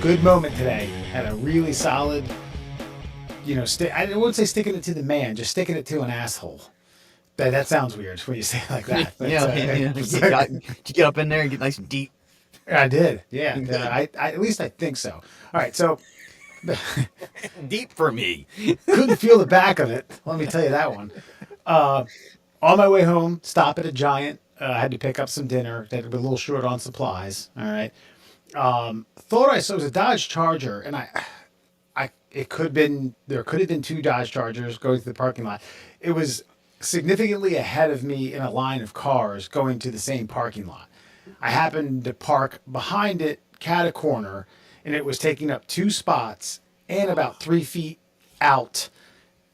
good moment today. Had a really solid, I wouldn't say sticking it to the man, just sticking it to an asshole. That sounds weird when you say it like that. Did you get up in there and get nice and deep? I did. Yeah. I at least I think so. All right. So Deep for me. couldn't feel the back of it. Let me tell you that one. On my way home, stop at a Giant. I had to pick up some dinner. Had to be a little short on supplies. All right. Thought I saw it was a Dodge Charger, and it could have been two Dodge Chargers going through the parking lot. It was significantly ahead of me in a line of cars going to the same parking lot. I happened to park behind it, cat a corner, and it was taking up two spots and about 3 feet out.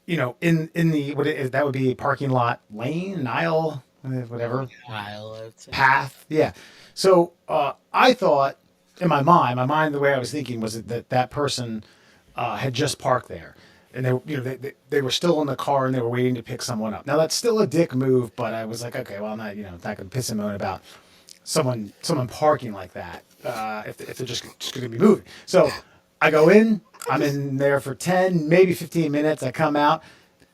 In the that would be a parking lot lane, an aisle, whatever path. Yeah. So I thought in my mind, the way I was thinking was that person had just parked there, and they were still in the car and they were waiting to pick someone up. Now that's still a dick move, but I was like, okay, well, I'm not not gonna piss and moan about someone parking like that if they're just gonna be moving. So I go in. I'm in there for 10, maybe 15 minutes. I come out.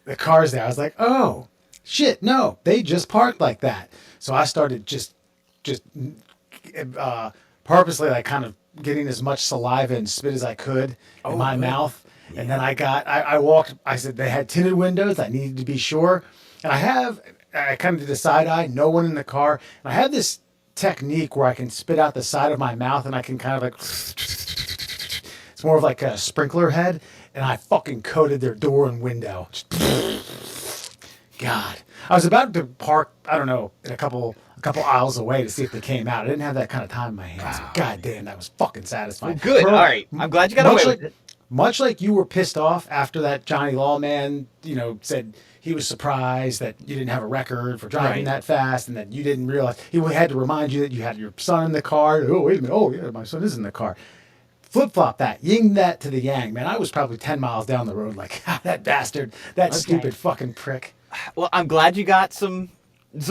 The car's there. I was like, oh, shit, no. They just parked like that. So I started just purposely like kind of getting as much saliva and spit as I could in my mouth. Yeah. And then I walked. I said they had tinted windows. I needed to be sure. And I kind of did a side eye, no one in the car. And I have this technique where I can spit out the side of my mouth and I can kind of like... It's more of like a sprinkler head, and I fucking coated their door and window. God, I was about to park. I don't know, in a couple aisles away to see if they came out. I didn't have that kind of time in my hands. Wow. God damn, that was fucking satisfying. Well, good. All right, I'm glad you got away with it. Much like you were pissed off after that Johnny Lawman, said he was surprised that you didn't have a record for driving that fast, and that you didn't realize he had to remind you that you had your son in the car. Oh wait a minute. Oh yeah, my son is in the car. Flip-flop that. Ying that to the yang, man. I was probably 10 miles down the road like, that bastard, that stupid fucking prick. Well, I'm glad you got some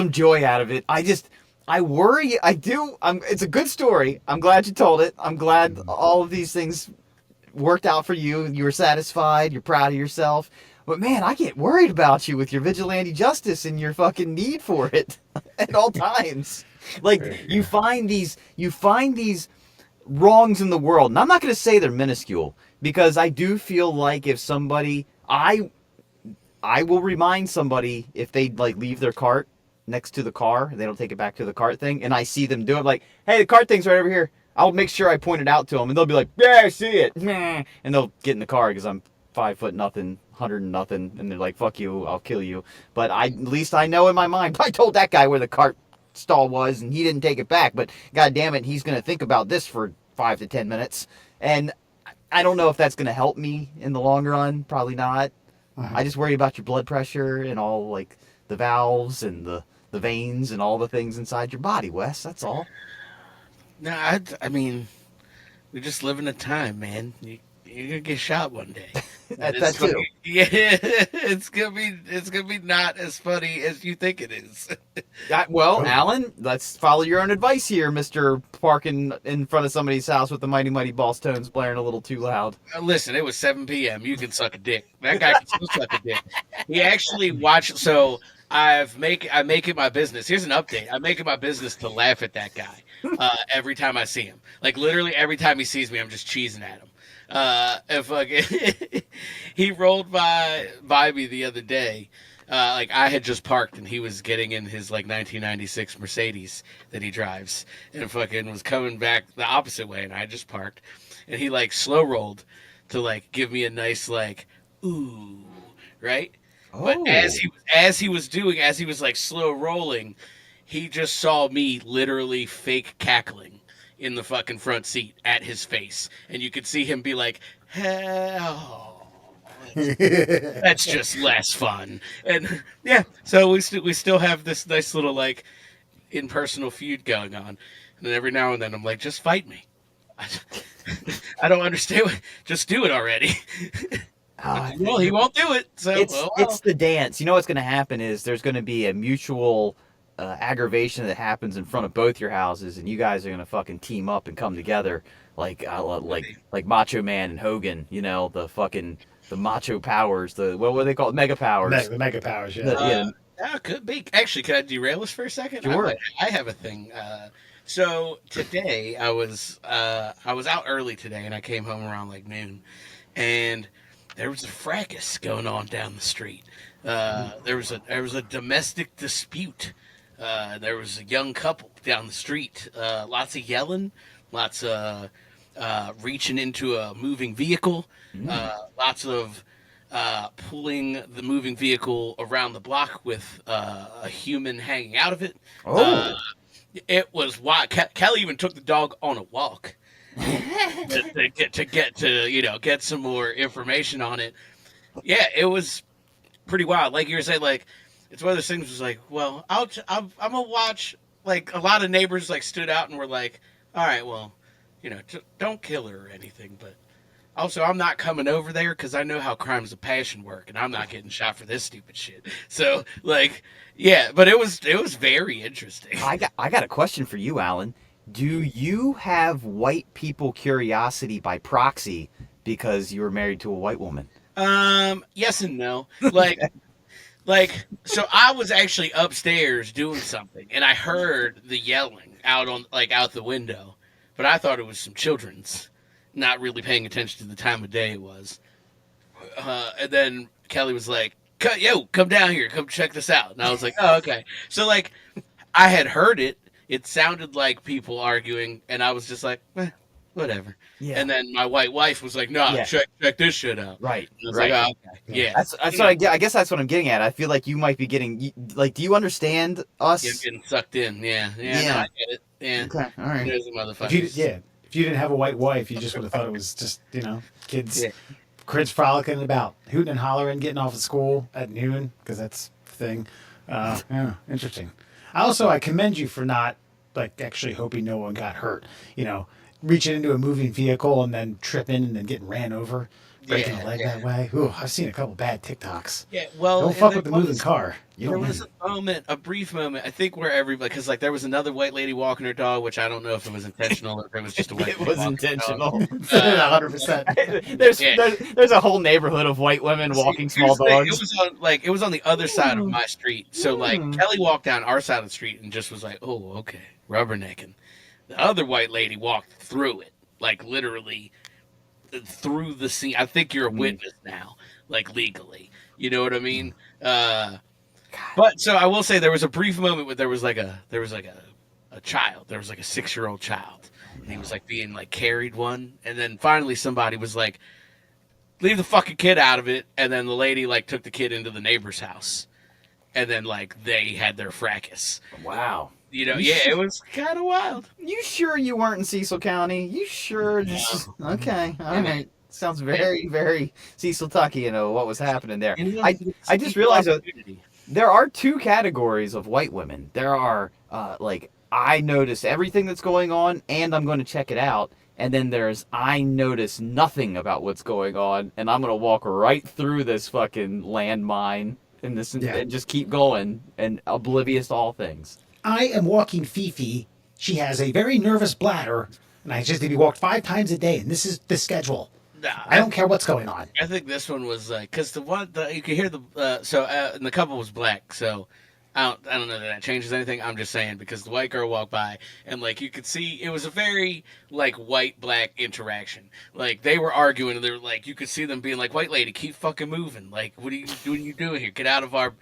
joy out of it. I worry. I do. It's a good story. I'm glad you told it. I'm glad all of these things worked out for you. You were satisfied. You're proud of yourself. But, man, I get worried about you with your vigilante justice and your fucking need for it at all times. Like, you find these wrongs in the world, and I'm not going to say they're minuscule, because I do feel like if somebody, I will remind somebody if they like leave their cart next to the car, they don't take it back to the cart thing, and I see them do it, like, hey, the cart thing's right over here. I'll make sure I point it out to them, and they'll be like, yeah, I see it, and they'll get in the car because I'm 5 foot nothing, 100 and nothing, and they're like, fuck you, I'll kill you. But at least I know in my mind, I told that guy where the cart stall was, and he didn't take it back, but god damn it, he's going to think about this for 5 to 10 minutes, and I don't know if that's going to help me in the long run. Probably not. I just worry about your blood pressure and all, like, the valves and the veins and all the things inside your body, Wes. That's all. No, I mean, we just live in a time, man. You're gonna get shot one day. That's too. Yeah, it's gonna be not as funny as you think it is. Well, Alan, let's follow your own advice here, Mr. Parking in front of somebody's house with the Mighty Mighty Boss tones blaring a little too loud. Listen, it was 7 p.m. You can suck a dick. That guy can still suck a dick. He actually watched. So I make it my business. Here's an update. I make it my business to laugh at that guy every time I see him. Like literally every time he sees me, I'm just cheesing at him. He rolled by me the other day. Like I had just parked and he was getting in his like 1996 Mercedes that he drives and fucking was coming back the opposite way, and I just parked, and he like slow rolled to like give me a nice like ooh, right? Oh. But as he was like slow rolling, he just saw me literally fake cackling in the fucking front seat at his face, and you could see him be like, hell, that's just less fun. And yeah, so we still have this nice little like impersonal feud going on, and then every now and then I'm like, just fight me. I don't understand. Just do it already. Well, he won't do it. So it's the dance. You know what's going to happen is there's going to be a mutual aggravation that happens in front of both your houses, and you guys are gonna fucking team up and come together like Macho Man and Hogan. You know, the macho powers, the what were they called? Mega powers. The mega powers, yeah. Yeah, Yeah, could be. Actually, could I derail this for a second? Sure. I have a thing. So today I was out early today, and I came home around like noon, and there was a fracas going on down the street. There was a domestic dispute. There was a young couple down the street. Lots of yelling, lots of reaching into a moving vehicle, lots of pulling the moving vehicle around the block with a human hanging out of it. Oh. It was wild. Kelly even took the dog on a walk to get some more information on it. Yeah, it was pretty wild. Like you were saying, like it's one of those things. Was like, well, I'm gonna watch. Like a lot of neighbors like stood out and were like, all right, well, don't kill her or anything, but also I'm not coming over there because I know how crimes of passion work, and I'm not getting shot for this stupid shit. So like, yeah, but it was very interesting. I got a question for you, Alan. Do you have white people curiosity by proxy because you were married to a white woman? Yes and no. So I was actually upstairs doing something, and I heard the yelling out the window, but I thought it was some children's, not really paying attention to the time of day it was. And then Kelly was like, "Yo, come down here, come check this out." And I was like, "Oh, okay." So like, I had heard it. It sounded like people arguing, and I was just like, whatever. Yeah. And then my white wife was like, "No, Yeah. check this shit out." Right. And I was Right. like, "Oh, okay, yeah." That's what I guess that's what I'm getting at. I feel like you might be getting like. Do you understand us? Yeah, getting sucked in. Yeah. No, I get it. Yeah. Okay. All right. There's a motherfucker. If you didn't have a white wife, you just would have thought it was just kids, Yeah. kids frolicking about, hooting and hollering, getting off of school at noon because that's the thing. Yeah, interesting. I commend you for not like actually hoping no one got hurt. Reaching into a moving vehicle and then tripping and then getting ran over, breaking a leg that way. Ooh, I've seen a couple bad TikToks. Yeah, well, Don't fuck with the moving car. There was a brief moment, I think, where everybody, because like there was another white lady walking her dog, which I don't know if it was intentional or if it was just a white. It was intentional. 100%. There's a whole neighborhood of white women walking small dogs. It was on the other side of my street. So like Kelly walked down our side of the street and just was like, "Oh, okay, rubbernecking." The other white lady walked through it, like literally through the scene. I think you're a witness now, like legally. You know what I mean? But so I will say there was a brief moment where there was like a child. There was like a 6-year-old child, and he was like being like carried one, and then finally somebody was like, "Leave the fucking kid out of it," and then the lady like took the kid into the neighbor's house, and then like they had their fracas. Wow. It was kind of wild. You sure you weren't in Cecil County? You sure? Okay. All right. Sounds very, very Cecil Tucky, what was happening there. I just realized that there are two categories of white women. There are, I notice everything that's going on, and I'm going to check it out. And then there's, I notice nothing about what's going on, and I'm going to walk right through this fucking landmine and just keep going and oblivious to all things. I am walking Fifi. She has a very nervous bladder, and I just need to be walked 5 times a day, and this is the schedule. Nah, I don't care what's going on. I think this one was like, because you could hear and the couple was black, so I don't know that changes anything. I'm just saying because the white girl walked by and like you could see it was a very like white black interaction. Like they were arguing and they were like you could see them being like, "White lady, keep fucking moving. Like what are you doing here? Get out of our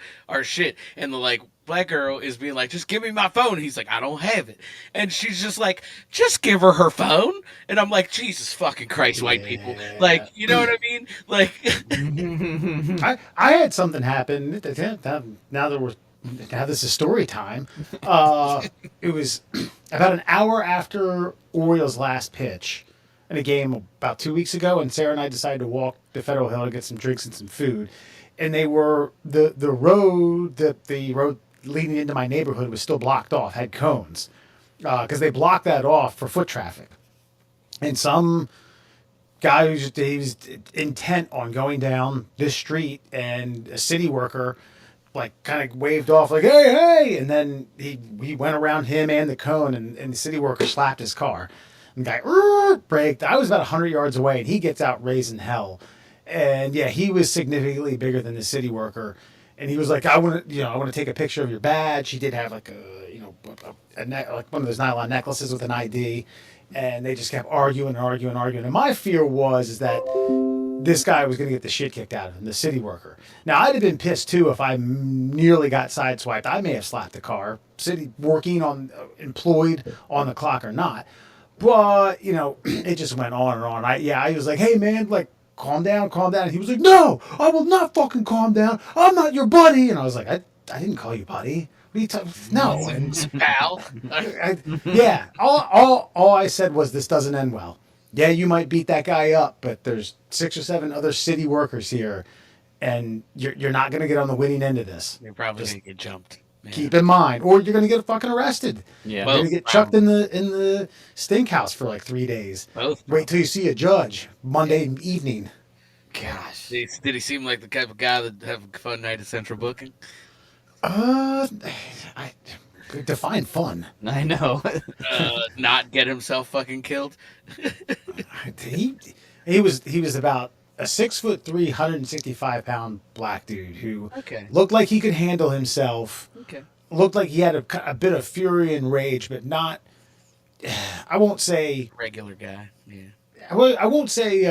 shit." And the like black girl is being like, "Just give me my phone." And he's like, "I don't have it." And she's just like, "Just give her her phone." And I'm like, Jesus fucking Christ, white people. Like, you know what I mean? Like I had something happen. Now this is story time. It was about an hour after Orioles' last pitch in a game about 2 weeks ago, and Sarah and I decided to walk to Federal Hill to get some drinks and some food. And they were the road leading into my neighborhood was still blocked off, had cones, because they blocked that off for foot traffic. And some guy he was intent on going down this street, and a city worker like kind of waved off like, hey, hey. And then he went around him and the cone, and the city worker slapped his car. And the guy braked. I was about 100 yards away, and he gets out raising hell. And yeah, he was significantly bigger than the city worker. And he was like, I want to take a picture of your badge. He did have like like one of those nylon necklaces with an ID. And they just kept arguing and arguing and arguing. And my fear is that this guy was going to get the shit kicked out of him, the city worker. Now, I'd have been pissed too if I nearly got sideswiped. I may have slapped the car, city working on, employed on the clock or not. But, it just went on and on. I was like, hey, man, like, calm down, calm down. And he was like, no, I will not fucking calm down. I'm not your buddy. And I was like, I didn't call you buddy. What are you talking? No. And Pal. yeah, all I said was this doesn't end well. Yeah, you might beat that guy up, but there's 6 or 7 other city workers here, and you're not going to get on the winning end of this. You're probably going to get jumped. Yeah. Keep in mind, or you're going to get fucking arrested. Yeah, you're going to get chucked in the stink house for like 3 days. Wait till you see a judge Monday evening. Gosh, did he seem like the type of guy that have a fun night at Central Booking? Define fun. I know. Not get himself fucking killed. he was about a 6'3", 165-pound black dude who looked like he could handle himself. Okay. Looked like he had a bit of fury and rage, but not. I won't say regular guy. Yeah. I won't say.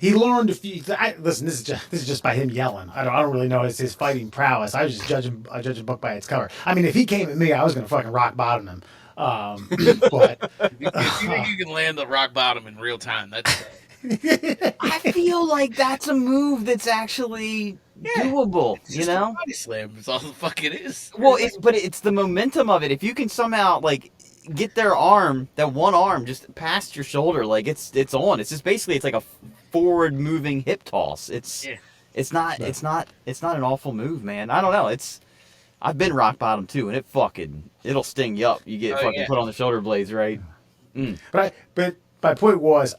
He learned a few. Listen, this is just by him yelling. I don't really know his fighting prowess. I was just judge a book by its cover. I mean, if he came at me, I was gonna fucking rock bottom him. But if you think you can land the rock bottom in real time, that's. I feel like that's a move that's actually doable. It's just a body slam. It's all the fuck it is. Well, it's the momentum of it. If you can somehow like get their arm, that one arm, just past your shoulder, like it's on. It's just basically it's like a forward moving hip toss. It's not an awful move, man. I don't know. I've been rock bottom too, and it'll sting you up. You get put on the shoulder blades, right? Mm. But my point was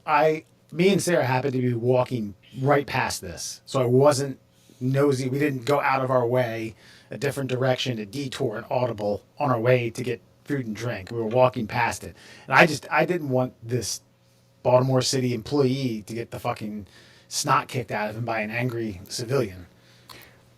me and Sarah happened to be walking right past this, so I wasn't nosy. We didn't go out of our way a different direction to detour an Audible on our way to get food and drink. We were walking past it, and I didn't want this Baltimore City employee to get the fucking snot kicked out of him by an angry civilian.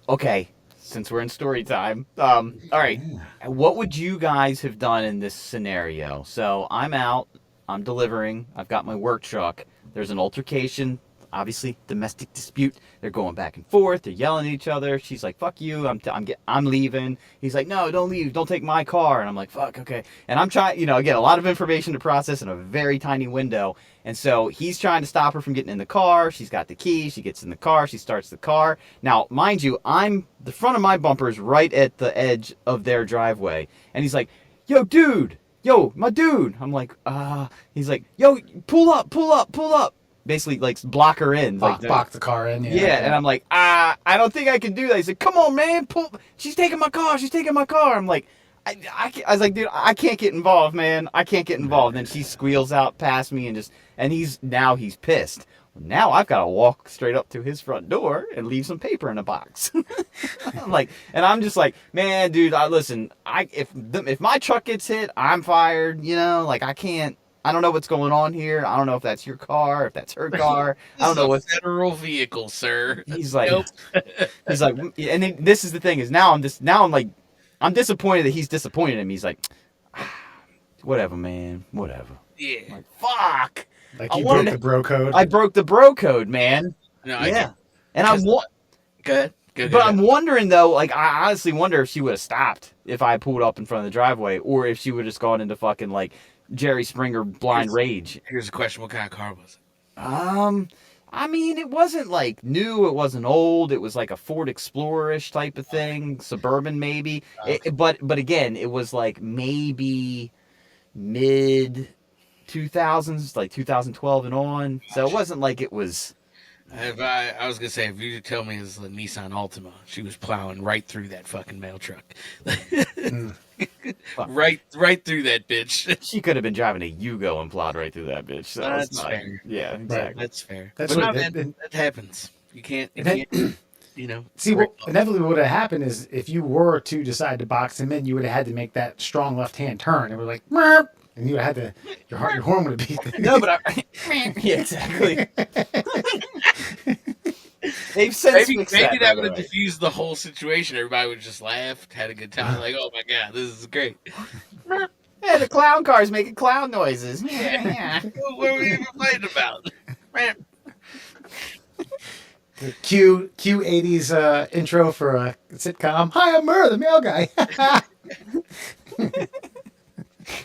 Okay, since we're in story time, all right, what would you guys have done in this scenario? So I'm out, I'm delivering, I've got my work truck. There's an altercation. Obviously, domestic dispute. They're going back and forth. They're yelling at each other. She's like, "Fuck you! I'm leaving." He's like, "No, don't leave. Don't take my car." And I'm like, "Fuck, okay." And I'm trying, again, a lot of information to process in a very tiny window. And so he's trying to stop her from getting in the car. She's got the key. She gets in the car. She starts the car. Now, mind you, the front of my bumper is right at the edge of their driveway. And he's like, "Yo, dude. Yo, my dude." I'm like, He's like, "Yo, pull up. Basically, like, block her in. Block the car in. Yeah, and I'm like, I don't think I can do that. He's like, "Come on, man. Pull. She's taking my car. I'm like, I was like, dude, I can't get involved, man. I can't get involved. And then she squeals out past me and he's pissed. Now I've got to walk straight up to his front door and leave some paper in a box. I'm just like, man, dude, listen, if my truck gets hit, I'm fired, I can't. I don't know what's going on here. I don't know if that's your car, if that's her car. I don't know what's federal vehicle, sir. He's like, nope. He's like, and then this is the thing is now I'm disappointed that he's disappointed in me. He's like, whatever, man, whatever. Yeah. I'm like, fuck. Like you broke the bro code. I broke the bro code, man. No, yeah. And I'm good. But I'm wondering though, like I honestly wonder if she would have stopped if I pulled up in front of the driveway, or if she would have just gone into fucking like Jerry Springer blind rage. Here's a question: what kind of car was it? I mean, it wasn't like new. It wasn't old. It was like a Ford Explorer-ish type of thing, suburban maybe. Okay. But again, it was like maybe mid 2000s, like 2012 and on. So it wasn't like it was. I was gonna say, if you tell me it's a Nissan Altima, she was plowing right through that fucking mail truck. right through that bitch. She could have been driving a Yugo and plowed right through that bitch. So that's fair. Yeah, exactly. That's fair. That's but what that happens. You can't. See, what inevitably would have happened is if you were to decide to box him in, you would have had to make that strong left-hand turn. It was like, "Meow," and you would have had to, your horn would have beat. No, but yeah, exactly. They've since Maybe fixed that, that by would the have way. diffused the whole situation. Everybody would just laugh, had a good time. Like, oh my god, this is great. Yeah, the clown car's making clown noises. Yeah. What are we even fighting about? The Q 80s intro for a sitcom. Hi, I'm Murr, the mail guy.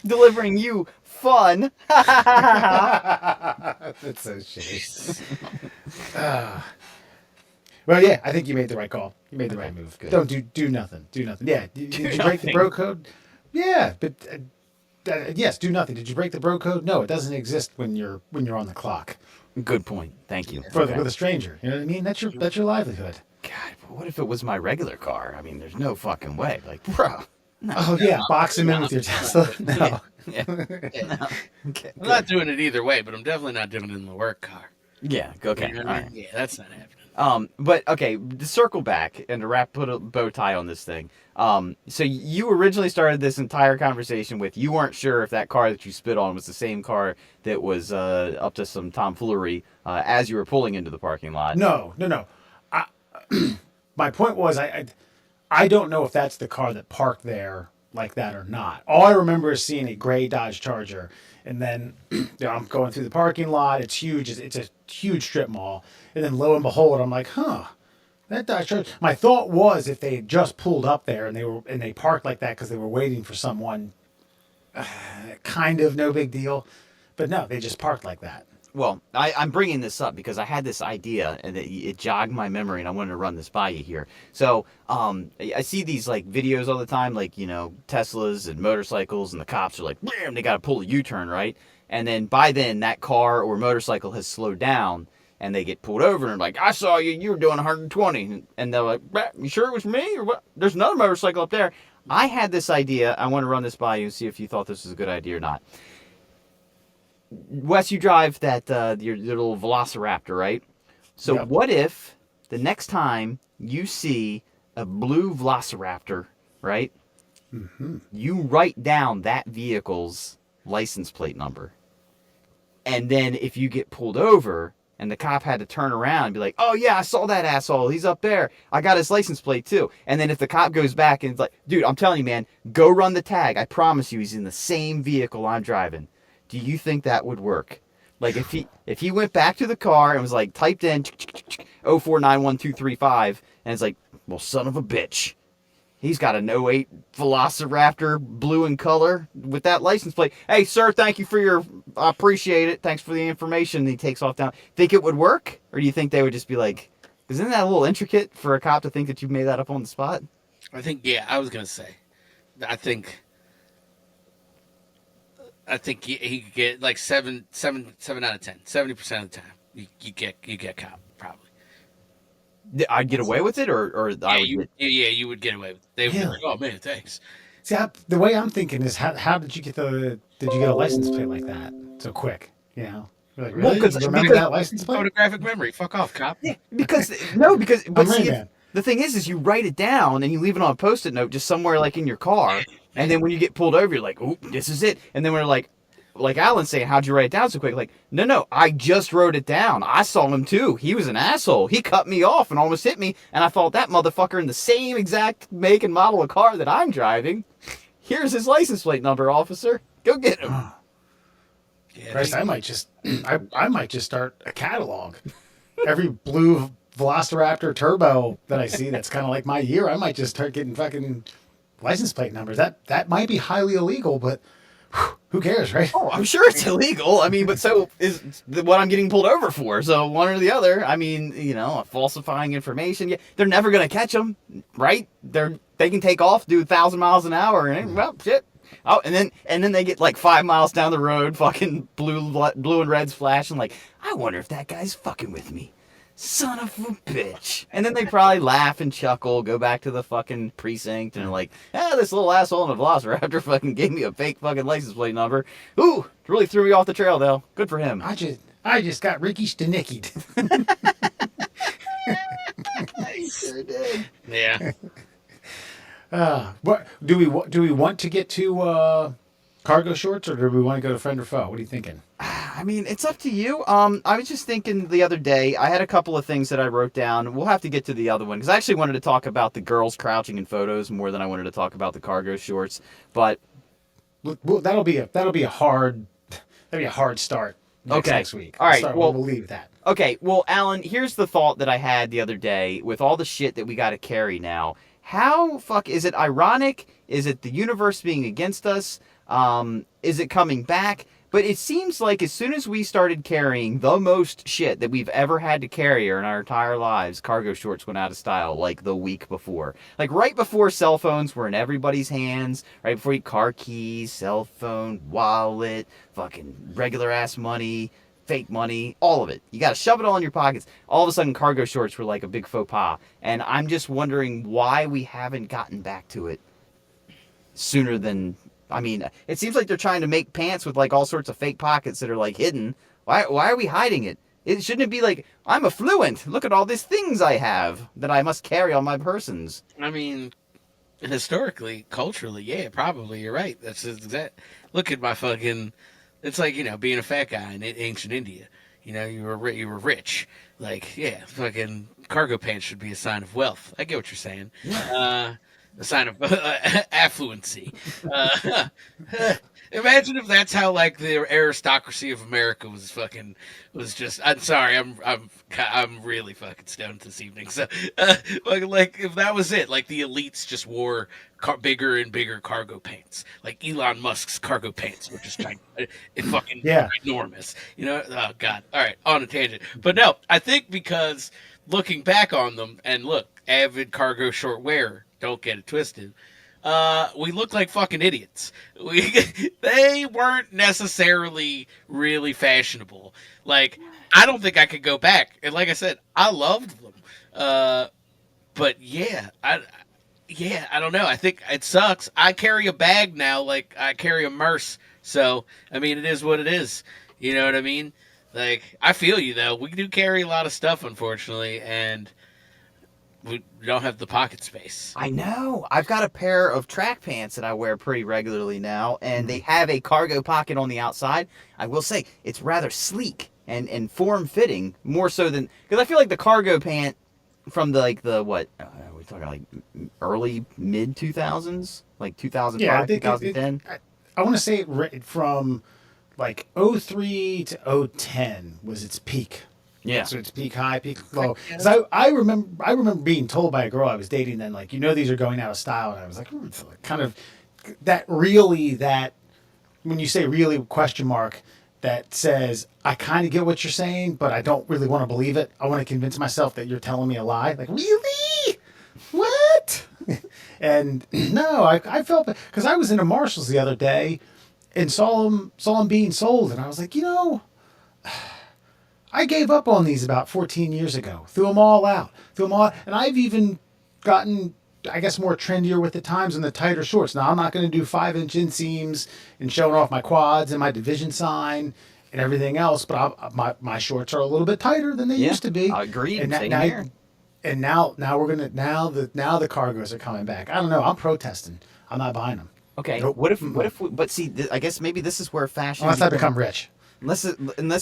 Delivering you fun. That's so shitty. Well, yeah, I think you made the right call. You made the right move. Good. Don't do nothing. Do nothing. Yeah. Did you break the nothing. bro code? Yeah, but yes, do nothing. Did you break the bro code? No, it doesn't exist when you're on the clock Good point. Thank you. with a stranger. You know what I mean? That's your livelihood. God, but what if it was my regular car? I mean, there's no fucking way. Like, bro. Oh yeah, box him in with your Tesla. No. Yeah. No. Okay. I'm not doing it either way, but I'm definitely not doing it in the work car. Yeah. Okay. You know All what I mean? right. Yeah, that's not happening. But okay, to circle back and to put a bow tie on this thing. So you originally started this entire conversation with you weren't sure if that car that you spit on was the same car that was up to some tomfoolery as you were pulling into the parking lot. No. My point was I don't know if that's the car that parked there like that or not. All I remember is seeing a gray Dodge Charger, and then I'm going through the parking lot. It's huge. It's a huge strip mall, and then lo and behold, I'm like, huh. That Dodge Charger. My thought was if they had just pulled up there and they parked like that because they were waiting for someone, kind of no big deal, but no, they just parked like that. Well, I'm bringing this up because I had this idea and it jogged my memory, and I wanted to run this by you here. So, I see these like videos all the time, like Teslas and motorcycles, and the cops are like, "Bam!" They got to pull a U-turn, right? And then by then, that car or motorcycle has slowed down, and they get pulled over and like, "I saw you. You were doing 120," and they're like, "You sure it was me or what? There's another motorcycle up there." I had this idea. I want to run this by you and see if you thought this was a good idea or not. Wes, you drive that your little Velociraptor, right? So Yep. what if the next time you see a blue Velociraptor, right? Mm-hmm. You write down that vehicle's license plate number. And then if you get pulled over and the cop had to turn around and be like, "Oh yeah, I saw that asshole. He's up there. I got his license plate too." And then if the cop goes back and it's like, "Dude, I'm telling you, man, go run the tag. I promise you he's in the same vehicle I'm driving." Do you think that would work? Like if he went back to the car and was like typed in 04912335 and it's like, "Well, son of a bitch. He's got an '08 Velociraptor, blue in color with that license plate. Hey, sir, thank you for I appreciate it. Thanks for the information." And he takes off down. Think it would work? Or do you think they would just be like, isn't that a little intricate for a cop to think that you made that up on the spot? I think, yeah, I was going to say. I think he could get like 7 out of 10. 70% of the time, you get caught, probably. I'd get away with it, or I would you would get away with it. They would be like, "Oh man, thanks." See, the way I'm thinking is how did you get a license plate like that so quick? You're like, really? Well, You remember that license plate? Photographic memory. Fuck off, cop. Yeah, because but I'm see, Rain Man. the thing is you write it down and you leave it on a Post-it note just somewhere like in your car, and then when you get pulled over, you're like, "Oh, this is it." And then we're like Alan's saying, "How'd you write it down so quick?" Like, no, I just wrote it down. I saw him too. He was an asshole. He cut me off and almost hit me, and I thought that motherfucker in the same exact make and model of car that I'm driving. Here's his license plate number, officer. Go get him. Yeah, Christ, I might just start a catalog. Every blue Velociraptor Turbo that I see that's kind of like my year, I might just start getting fucking license plate numbers. That might be highly illegal, but who cares, right? Oh, I'm sure it's illegal. I mean, but so is what I'm getting pulled over for. So one or the other. I mean, falsifying information. Yeah, they're never gonna catch them, right? They can take off, do 1,000 miles an hour, and well, shit. Oh, and then they get like 5 miles down the road, fucking blue and red's flashing. Like, I wonder if that guy's fucking with me. Son of a bitch. And then they probably laugh and chuckle, go back to the fucking precinct, and like, this little asshole in a Velociraptor fucking gave me a fake fucking license plate number. Ooh, really threw me off the trail, though. Good for him. I just got Ricky Stenicky. Sure did. Yeah. What do we want to get to cargo shorts, or do we want to go to friend or foe? What are you thinking? I mean, it's up to you. I was just thinking the other day, I had a couple of things that I wrote down. We'll have to get to the other one because I actually wanted to talk about the girls crouching in photos more than I wanted to talk about the cargo shorts. But Well, that'll be a hard start Okay. next week. All right, well- We'll leave that. okay, well, Alan, here's the thought that I had the other day with all the shit that we got to carry now. How fuck is it ironic? Is it the universe being against us? Is it coming back? But it seems like as soon as we started carrying the most shit that we've ever had to carry in our entire lives, cargo shorts went out of style like the week before. Like right before cell phones were in everybody's hands, right before you car keys, cell phone, wallet, fucking regular ass money, fake money, all of it. You got to shove it all in your pockets. All of a sudden, cargo shorts were like a big faux pas. And I'm just wondering why we haven't gotten back to it sooner than... I mean, it seems like they're trying to make pants with like all sorts of fake pockets that are like hidden. Why are we hiding it? Shouldn't it be like, I'm affluent. Look at all these things I have that I must carry on my persons. I mean, historically, culturally, yeah, probably you're right. That's exact. Look at my fucking. It's like being a fat guy in ancient India. You were rich. Like yeah, fucking cargo pants should be a sign of wealth. I get what you're saying. A sign of affluency. Imagine if that's how like the aristocracy of America was just. I'm sorry, I'm really fucking stoned this evening. So like if that was it, like the elites just wore bigger and bigger cargo pants, like Elon Musk's cargo pants, which is fucking enormous. Oh god. All right, on a tangent, but no, I think because looking back on them and look, avid cargo short wearer. Don't get it twisted. We look like fucking idiots. They weren't necessarily really fashionable. Like, I don't think I could go back. And like I said, I loved them. But yeah, I don't know. I think it sucks. I carry a bag now, like I carry a Merce. So, I mean, it is what it is. You know what I mean? Like, I feel you though. We do carry a lot of stuff, unfortunately, and we don't have the pocket space. I know. I've got a pair of track pants that I wear pretty regularly now, and they have a cargo pocket on the outside. I will say, it's rather sleek and form-fitting, more so than... Because I feel like the cargo pant from we're talking like early, mid-2000s? Like 2005, 2010? I want to say from like 03 to 010 was its peak. Yeah. So it's peak high, peak low. Because I remember being told by a girl I was dating then, like, these are going out of style. And I was like, it's kind of that when you say really question mark, that says, I kind of get what you're saying, but I don't really want to believe it. I want to convince myself that you're telling me a lie. Like, really? What? And no, I felt, because I was in a Marshall's the other day and saw them being sold. And I was like, I gave up on these about 14 years ago. Threw them all out. And I've even gotten, I guess, more trendier with the times and the tighter shorts. Now, I'm not going to do 5-inch inseams and showing off my quads and my division sign and everything else, but my shorts are a little bit tighter than they used to be. Agreed. And Same here. And now the cargos are coming back. I don't know. I'm protesting. I'm not buying them. Okay. Nope. But see, I guess maybe this is where fashion... Unless I become rich. Unless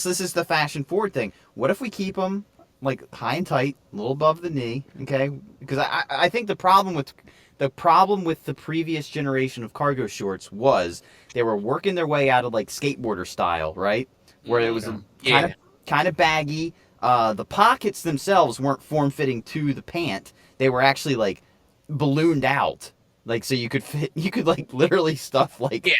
this is the fashion forward thing. What if we keep them like high and tight, a little above the knee? Okay, because I think the problem with the previous generation of cargo shorts was they were working their way out of like skateboarder style, right? Where it was kind of baggy. The pockets themselves weren't form fitting to the pant. They were actually like ballooned out, like so you could like literally stuff like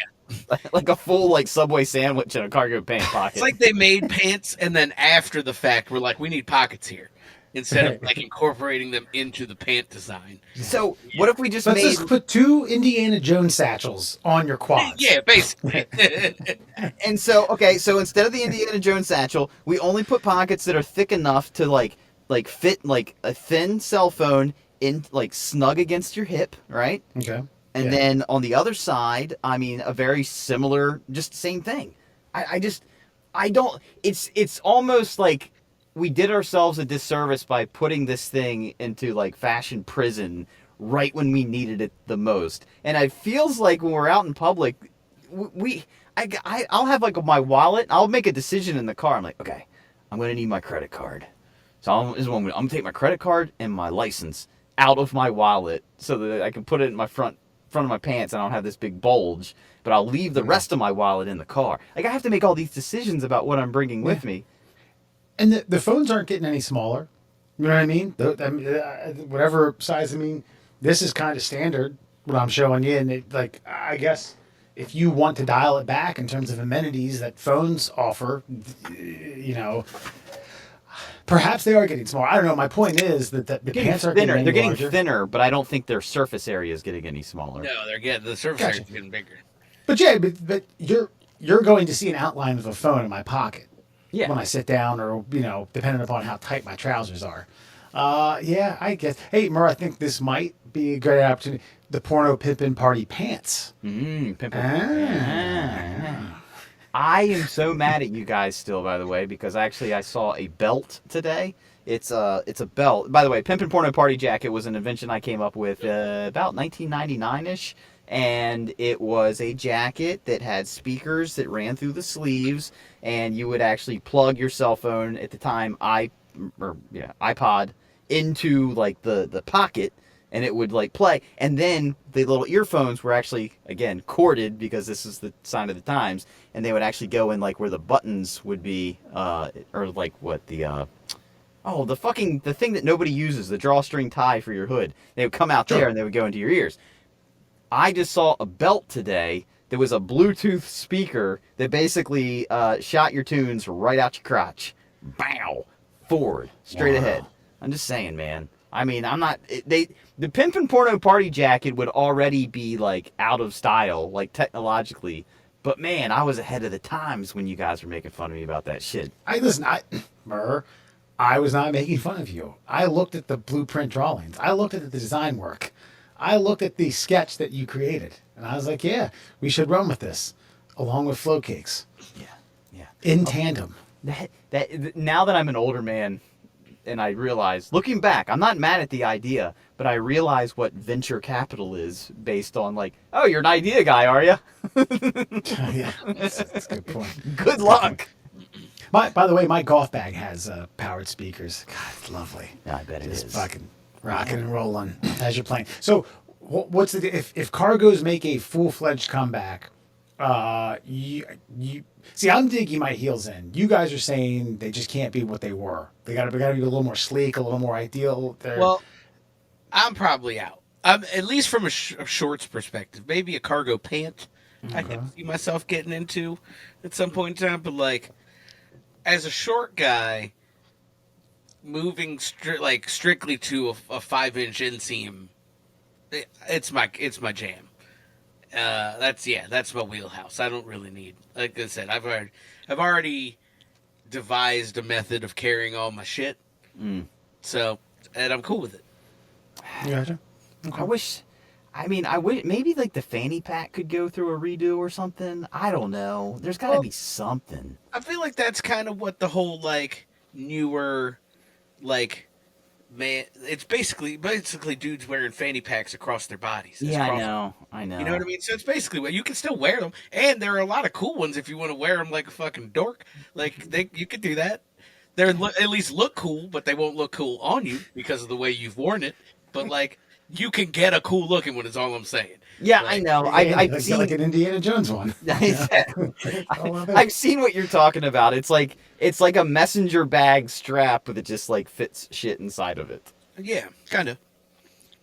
like a full like Subway sandwich in a cargo pant pocket. It's like they made pants and then after the fact we're like, we need pockets here. Instead of like incorporating them into the pant design. So what if we just just put 2 Indiana Jones satchels on your quads? Yeah, basically. And so instead of the Indiana Jones satchel, we only put pockets that are thick enough to like fit like a thin cell phone in like snug against your hip, right? Okay. And then on the other side, I mean, a very similar, just same thing. I don't. It's almost like we did ourselves a disservice by putting this thing into like fashion prison right when we needed it the most. And it feels like when we're out in public, I'll have like my wallet. I'll make a decision in the car. I'm like, okay, I'm gonna need my credit card. So I'm gonna take my credit card and my license out of my wallet so that I can put it in my front of my pants and I don't have this big bulge. But I'll leave the rest of my wallet in the car. Like I have to make all these decisions about what I'm bringing with me. And the phones aren't getting any smaller. You know what I mean? Whatever size. I mean, this is kind of standard. What I'm showing you, and I guess if you want to dial it back in terms of amenities that phones offer, you know, perhaps they are getting smaller. I don't know. My point is that the pants are thinner. getting They're getting larger. thinner, but I don't think their surface area is getting any smaller. No, they're getting the surface area is getting bigger. But yeah, but you're going to see an outline of a phone in my pocket. Yeah. When I sit down, or depending upon how tight my trousers are. Yeah, I guess. Hey, Mur, I think this might be a great opportunity. The porno pimpin' party pants. Pimpin'. Ah. I am so mad at you guys still, by the way, because actually I saw a belt today. It's a belt. By the way, Pimpin' Porno Party Jacket was an invention I came up with about 1999-ish. And it was a jacket that had speakers that ran through the sleeves, and you would actually plug your cell phone at the time, iPod, into like the pocket, and it would like play. And then the little earphones were actually, again, corded, because this is the sign of the times, and they would actually go in like where the buttons would be, or like what the the thing that nobody uses, the drawstring tie for your hood. They would come out there and they would go into your ears. I just saw a belt today that was a Bluetooth speaker that basically shot your tunes right out your crotch. Bow! Forward. Straight ahead. I'm just saying, man. I mean, I'm not... the Pimpin' Porno Party Jacket would already be, like, out of style, like, technologically. But, man, I was ahead of the times when you guys were making fun of me about that shit. Mur, I was not making fun of you. I looked at the blueprint drawings. I looked at the design work. I looked at the sketch that you created, and I was like, yeah, we should run with this, along with flow cakes. Yeah. In tandem. Now that I'm an older man, and I realize, looking back, I'm not mad at the idea, but I realize what venture capital is based on, like, oh, you're an idea guy, are you? Yeah, that's a good point. Good luck. By the way, my golf bag has powered speakers. God, it's lovely. Yeah, I bet it is. Just fucking rocking and rolling as you're playing. So, what's if cargos make a full-fledged comeback? You see, I'm digging my heels in. You guys are saying they just can't be what they were. They gotta be a little more sleek, a little more ideal. Well, I'm probably out. At least from a shorts perspective. Maybe a cargo pant I can see myself getting into at some point in time. But like, as a short guy, moving strictly to a 5-inch inseam, it's my jam. That's my wheelhouse. I don't really need, like I said, I've already devised a method of carrying all my shit. So, and I'm cool with it. Gotcha. Okay. I wish maybe like the fanny pack could go through a redo or something. I don't know. There's got to be something. I feel like that's kind of what the whole like newer, like, man, it's basically dudes wearing fanny packs across their bodies. Yeah, I know. You know what I mean? So it's basically what you can still wear them, and there are a lot of cool ones if you want to wear them like a fucking dork. Like you could do that. They're at least look cool, but they won't look cool on you because of the way you've worn it. But like, you can get a cool looking one. Is all I'm saying. Yeah, like, I know. I've seen like an Indiana Jones one. I've seen what you're talking about. It's like a messenger bag strap that just like fits shit inside of it. Yeah, kind of.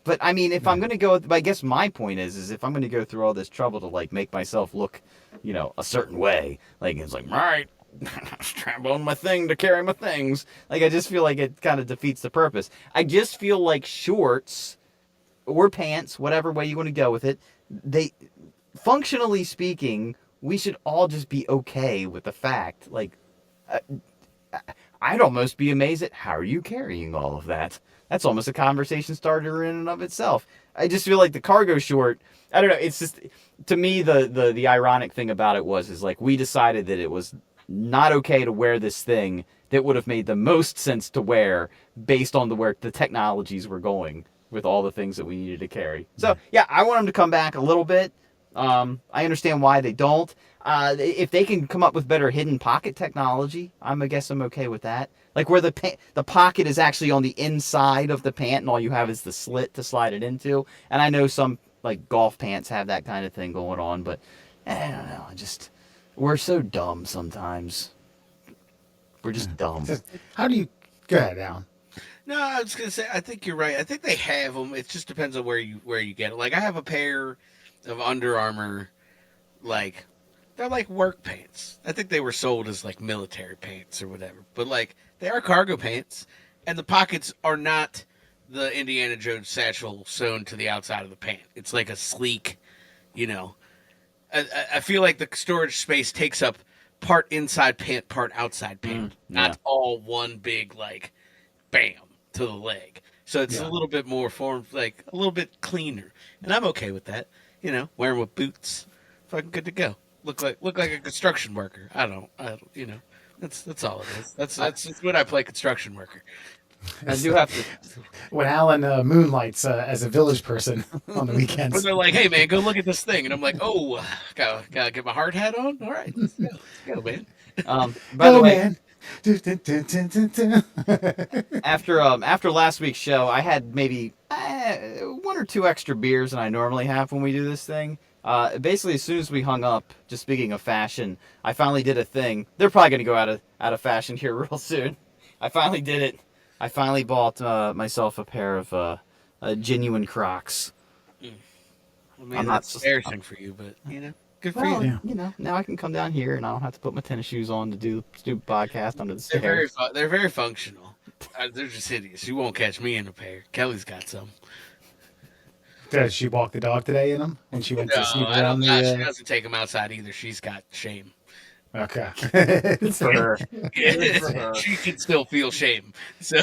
But I mean, if I'm gonna go, I guess my point is if I'm gonna go through all this trouble to like make myself look, a certain way, like it's like, all right, strap on my thing to carry my things. Like I just feel like it kind of defeats the purpose. I just feel like shorts or pants, whatever way you want to go with it, they, functionally speaking, we should all just be okay with the fact, like, I'd almost be amazed at how are you carrying all of that? That's almost a conversation starter in and of itself. I just feel like the cargo short, I don't know, it's just, to me, the ironic thing about it is like, we decided that it was not okay to wear this thing that would have made the most sense to wear based on where the technologies were going with all the things that we needed to carry. So yeah, I want them to come back a little bit. I understand why they don't. If they can come up with better hidden pocket technology, I guess I'm okay with that. Like where the pocket is actually on the inside of the pant, and all you have is the slit to slide it into. And I know some like golf pants have that kind of thing going on, but I don't know. We're so dumb sometimes. We're just dumb. How do you go ahead, Alan? No, I was gonna say I think you're right. I think they have them. It just depends on where you get it. Like I have a pair of Under Armour, like they're like work pants. I think they were sold as like military pants or whatever. But like they are cargo pants, and the pockets are not the Indiana Jones satchel sewn to the outside of the pant. It's like a sleek, you know. I feel like the storage space takes up part inside pant, part outside pant, not all one big like, bam to the leg. So it's a little bit more like a little bit cleaner, and I'm okay with that. You know, wearing with boots, fucking good to go. Look like a construction worker. I don't. You know, that's all it is. That's when I play construction worker. I do have to. When Alan moonlights as a village person on the weekends. When they're like, "Hey man, go look at this thing," and I'm like, "Oh, gotta get my hard hat on. All right, let's go, man." By the way, man. after last week's show, I had maybe 1 or 2 extra beers than I normally have when we do this thing. Basically, as soon as we hung up, just speaking of fashion, I finally did a thing. They're probably going to go out of fashion here real soon. I finally did it. I finally bought myself a pair of genuine Crocs. I mean, that's embarrassing for you, but you know, good for Well, you. you know, now I can come down here and I don't have to put my tennis shoes on to do stupid podcast under the stairs. They're very functional. They're just hideous. You won't catch me in a pair. Kelly's got some. Did she walk the dog today in them when she went to sneak I around don't, she doesn't take them outside either. She's got shame. Okay. Good for her. Yeah, for her. she can still feel shame. So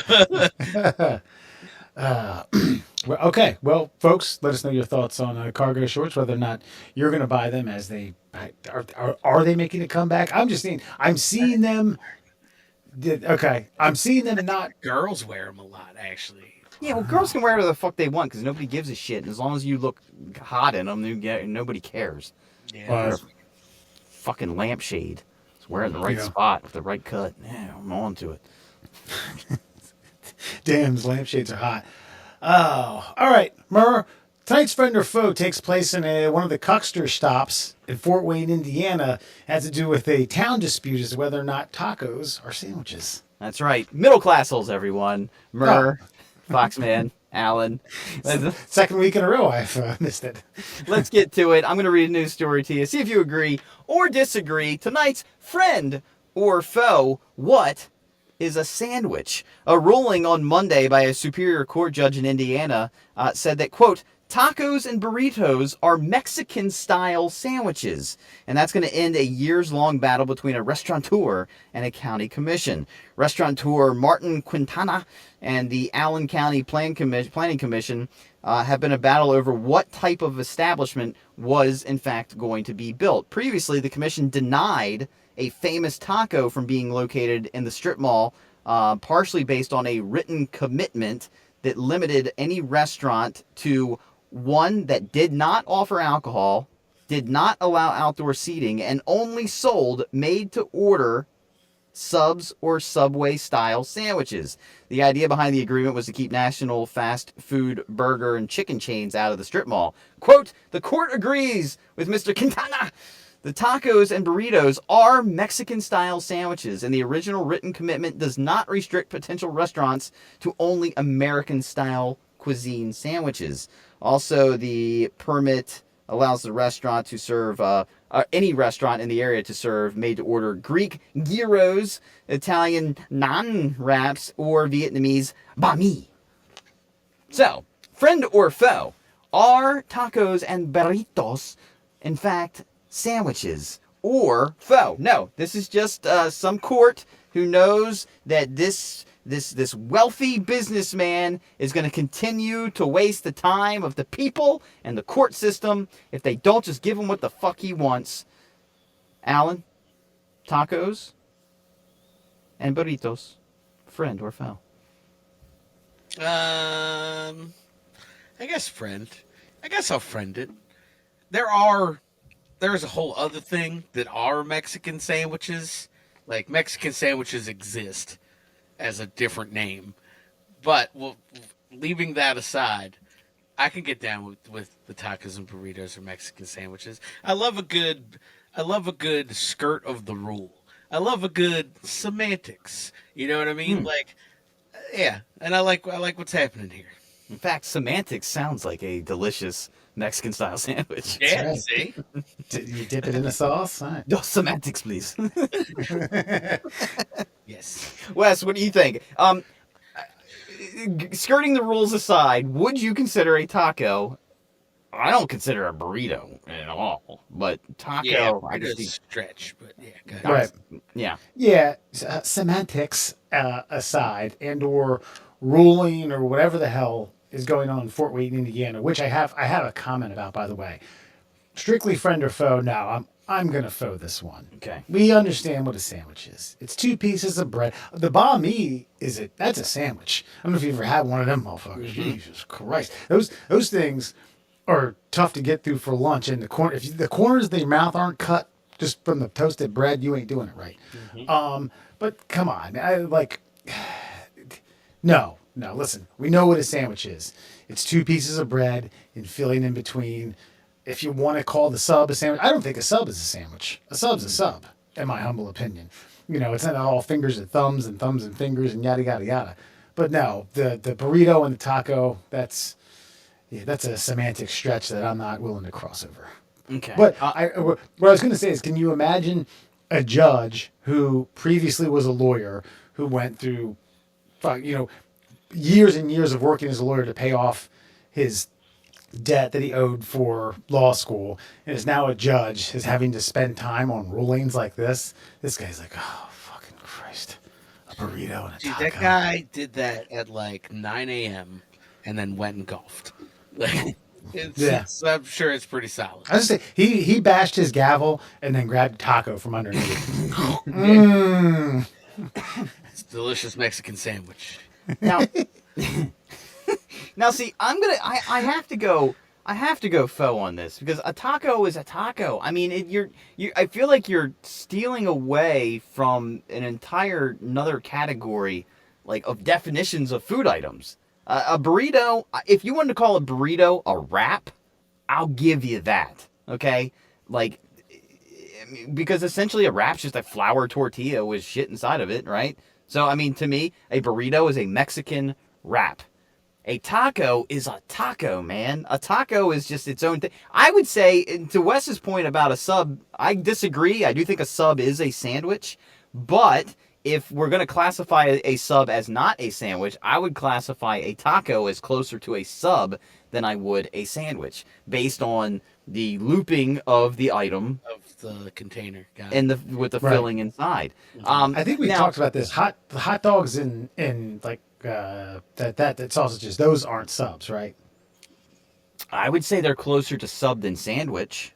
Well, okay. Well, folks, let us know your thoughts on cargo shorts, whether or not you're going to buy them as they are they making a comeback? I'm seeing them. Okay. I'm seeing them not. girls wear them a lot, actually. Yeah, well, girls can wear whatever the fuck they want because nobody gives a shit. And as long as you look hot in them, nobody cares. Yeah, Fucking lampshade. It's wearing the right spot with the right cut. Yeah, I'm on to it. Damn, these lampshades are hot. Oh, all right, Murr. Tonight's Friend or Foe takes place in one of the Cuckster stops in Fort Wayne, Indiana. It has to do with a town dispute as to whether or not tacos are sandwiches. That's right. Middle class holes, everyone. Murr, Foxman, Alan. Second week in a row I've missed it. Let's get to it. I'm going to read a news story to you. See if you agree or disagree. Tonight's Friend or Foe, what is a sandwich? A ruling on Monday by a Superior Court judge in Indiana said that, quote, tacos and burritos are Mexican-style sandwiches. And that's going to end a years-long battle between a restaurateur and a county commission. Restaurateur Martin Quintana and the Allen County Planning Commission have been a battle over what type of establishment was, in fact, going to be built. Previously, the commission denied a famous taco from being located in the strip mall, partially based on a written commitment that limited any restaurant to one that did not offer alcohol, did not allow outdoor seating, and only sold made-to-order subs or Subway-style sandwiches. The idea behind the agreement was to keep national fast food, burger, and chicken chains out of the strip mall. Quote, the court agrees with Mr. Quintana. The tacos and burritos are Mexican-style sandwiches, and the original written commitment does not restrict potential restaurants to only American-style cuisine sandwiches. Also, the permit allows the restaurant to serve, any restaurant in the area to serve made-to-order Greek gyros, Italian naan wraps, or Vietnamese banh mi. So, friend or foe, are tacos and burritos, in fact, sandwiches or foe? No, this is just some court who knows that this wealthy businessman is going to continue to waste the time of the people and the court system if they don't just give him what the fuck he wants. Alan, tacos And burritos, friend or foe? I guess friend. I guess I'll friend it. There's a whole other thing that are Mexican sandwiches. Like Mexican sandwiches exist as a different name, but well, leaving that aside, I can get down with the tacos and burritos or Mexican sandwiches. I love a good skirt of the rule. I love a good semantics. You know what I mean? Like, yeah, and I like what's happening here. In fact, semantics sounds like a delicious Mexican style sandwich. Yeah, right. see, You dip it in the sauce. All right. No, semantics, please. yes. Wes, what do you think? Skirting the rules aside, would you consider a taco? I don't consider a burrito at all, but taco, Yeah, I just burrito's think, stretch, but yeah, go ahead. Right. yeah. Yeah, semantics aside, and or ruling or whatever the hell is going on in Fort Wayne, Indiana, which I have a comment about, by the way. Strictly friend or foe? No, I'm gonna foe this one. Okay. We understand what a sandwich is. It's two pieces of bread. The banh mi that's a sandwich. I don't know if you ever had one of them motherfuckers. Jesus Christ, those things are tough to get through for lunch. And the corners of your mouth aren't cut just from the toasted bread, you ain't doing it right. But come on, I like. No. Listen, we know what a sandwich is. It's two pieces of bread and filling in between. If you want to call the sub a sandwich, I don't think a sub is a sandwich. A sub's a sub, in my humble opinion. It's not all fingers and thumbs and fingers and yada yada yada. But no, the burrito and the taco, that's a semantic stretch that I'm not willing to cross over. Okay. But what I was going to say is, can you imagine a judge who previously was a lawyer who went through, years and years of working as a lawyer to pay off his debt that he owed for law school, and is now a judge, is having to spend time on rulings like this? This guy's like, oh, fucking Christ. A burrito and a Dude, taco. that guy did that at like 9 a.m. and then went and golfed. Like, I'm sure it's pretty solid. I was just say he bashed his gavel and then grabbed taco from underneath. It's a delicious Mexican sandwich. Now, now see, I have to go faux on this because a taco is a taco. I mean, I feel like you're stealing away from an entire another category, like of definitions of food items. A burrito, if you wanted to call a burrito a wrap, I'll give you that. Okay, like, because essentially a wrap's just a flour tortilla with shit inside of it, right? So, I mean, to me, a burrito is a Mexican wrap. A taco is a taco, man. A taco is just its own thing. I would say, to Wes's point about a sub, I disagree. I do think a sub is a sandwich. But if we're going to classify a sub as not a sandwich, I would classify a taco as closer to a sub than I would a sandwich, based on the looping of the item Of the container. Got it. and with the Right. filling inside. I think we now- talked about this. Hot dogs and like that sausages. Those aren't subs, right? I would say they're closer to sub than sandwich,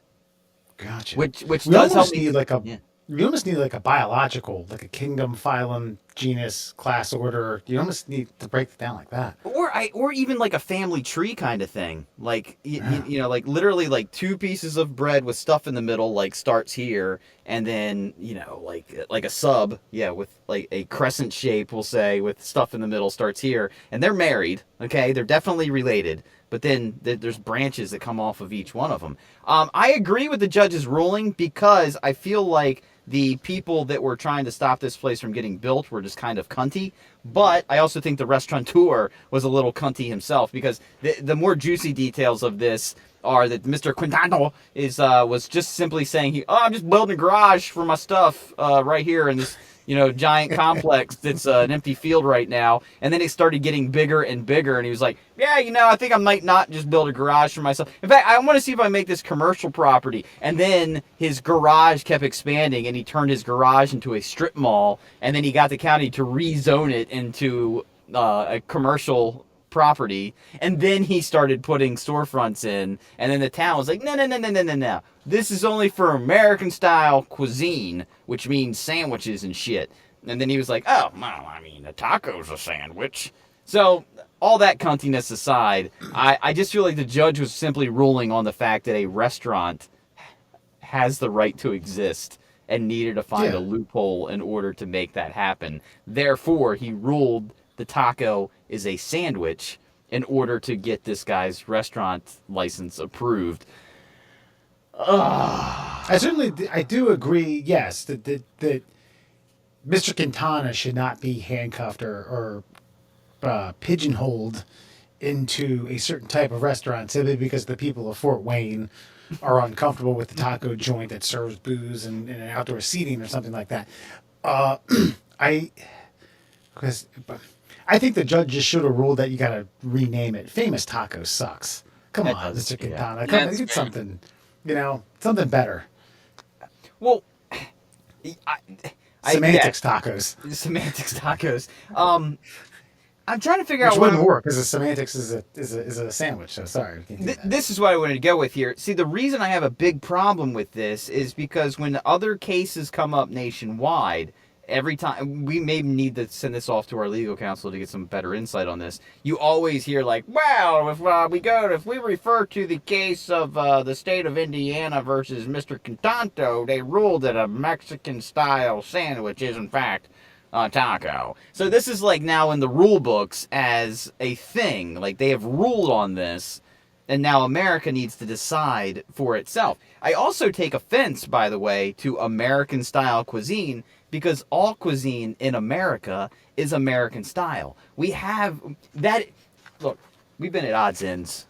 Gotcha. which we does help almost me. need like a Yeah. you almost need like a biological, like a kingdom, phylum, genus, class order. You almost need to break it down like that. Or even like a family tree kind of thing. Like you know, like literally like two pieces of bread with stuff in the middle, like starts here, and then like a sub, with like a crescent shape, we'll say, with stuff in the middle starts here, and they're married. Okay, they're definitely related, but then there's branches that come off of each one of them. I agree with the judge's ruling because I feel like the people that were trying to stop this place from getting built were just kind of cunty. But I also think the restaurateur was a little cunty himself, because the more juicy details of this are that Mr. Quintano was just simply saying, I'm just building a garage for my stuff right here in this giant complex that's an empty field right now. And then it started getting bigger and bigger, and he was like, I think I might not just build a garage for myself. In fact, I want to see if I make this commercial property. And then his garage kept expanding, and he turned his garage into a strip mall, and then he got the county to rezone it into a commercial property, and then he started putting storefronts in, and then the town was like, no, this is only for American style cuisine, which means sandwiches and shit. And then he was like, oh, well, I mean, a taco's a sandwich. So all that cuntiness aside, I just feel like the judge was simply ruling on the fact that a restaurant has the right to exist and needed to find Yeah. a loophole in order to make that happen. Therefore, he ruled the taco is a sandwich in order to get this guy's restaurant license approved. I do agree. Yes, that Mr. Quintana should not be handcuffed or pigeonholed into a certain type of restaurant simply because the people of Fort Wayne are uncomfortable with the taco joint that serves booze and outdoor seating or something like that. Uh, I because I think the judge just should have ruled that you got to rename it. Famous Taco sucks. Come That on, does- Mr. yeah. Quintana. Come on, That's get fair. something. Something better. Well, Semantics tacos. Semantics tacos. I'm trying to figure Which out what wouldn't work because the semantics is a sandwich. So sorry, we can't do that. This is what I wanted to go with here. See, the reason I have a big problem with this is because when other cases come up nationwide, every time we may need to send this off to our legal counsel to get some better insight on this. You always hear like, "Well, if we refer to the case of the state of Indiana versus Mr. Contanto, they ruled that a Mexican-style sandwich is in fact a taco." So this is like now in the rule books as a thing. Like they have ruled on this, and now America needs to decide for itself. I also take offense, by the way, to American-style cuisine because all cuisine in America is American style. We have that. Look, we've been at odds ends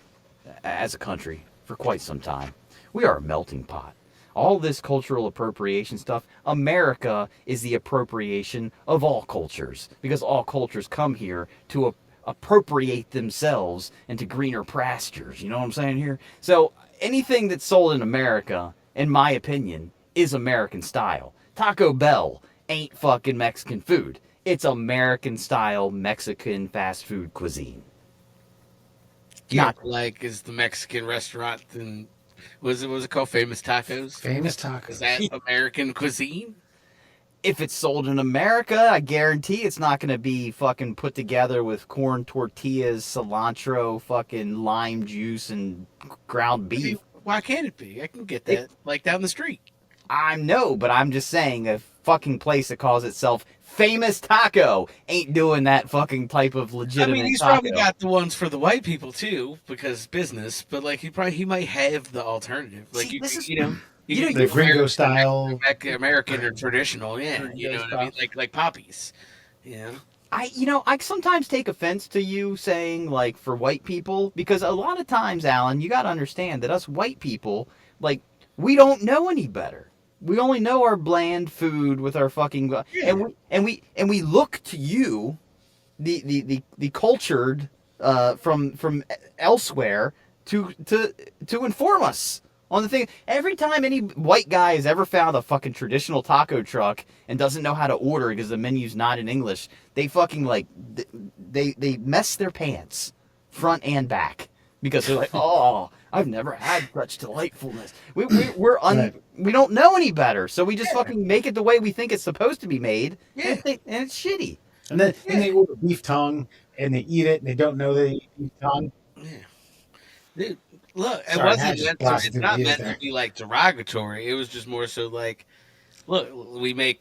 as a country for quite some time. We are a melting pot. All this cultural appropriation stuff, America is the appropriation of all cultures because all cultures come here to appropriate themselves into greener pastures. You know what I'm saying here? So anything that's sold in America, in my opinion, is American style. Taco Bell ain't fucking Mexican food. It's American style Mexican fast food cuisine. Not like is the Mexican restaurant and was it called Famous Tacos? Famous tacos. Is that American cuisine? If it's sold in America, I guarantee it's not going to be fucking put together with corn tortillas, cilantro, fucking lime juice, and ground I mean, beef. why can't it be? I can get that like down the street. I know, but I'm just saying a fucking place that calls itself Famous Taco ain't doing that fucking type of I legitimate mean, he's taco. probably got the ones for the white people too, because business. But like, he might have the alternative. Like See, you, this is- you know, you can know, The do gringo American- style. American or traditional, yeah. You know what I mean? Like poppies. Yeah. I sometimes take offense to you saying like for white people because a lot of times, Alan, you got to understand that us white people, like, we don't know any better. We only know our bland food with our fucking and we look to you, the cultured from elsewhere to inform us on the thing. Every time any white guy has ever found a fucking traditional taco truck and doesn't know how to order because the menu's not in English, they fucking like they mess their pants front and back because they're like, oh, I've never had such delightfulness. We don't know any better, so we just fucking make it the way we think it's supposed to be made, and it's shitty. And then they order beef tongue and they eat it and they don't know they eat beef tongue. Yeah. Dude, look, it Sorry, I wasn't just meant to, blasted it's through not the ears meant there. to be like derogatory. It was just more so like, look, we make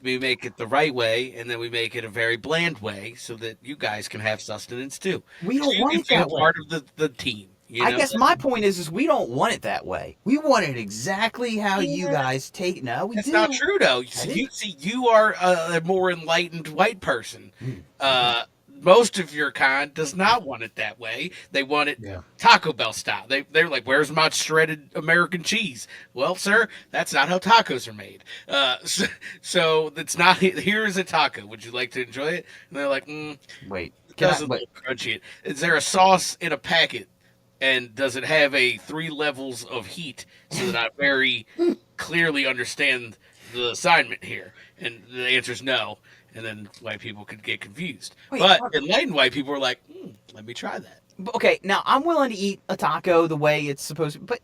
it the right way, and then we make it a very bland way, so that you guys can have sustenance too. We don't You want can it feel that way. part of the team. You know? I guess my point is we don't want it that way. We want it exactly how you Yeah. guys take. No, we That's do. not true, though. That You are a more enlightened white person. Most of your kind does not want it that way. They want it Yeah. Taco Bell style. They're like, "Where's my shredded American cheese?" Well, sir, that's not how tacos are made. So that's not. Here is a taco. Would you like to enjoy it? And they're like, Wait, "It can I, doesn't wait, look crunchy. Is there a sauce in a packet? And does it have a 3 levels of heat so that I very clearly understand the assignment here?" And the answer is no. And then white people could get confused. Wait, but what? enlightened white people are like, let me try that. okay, now I'm willing to eat a taco the way it's supposed to, but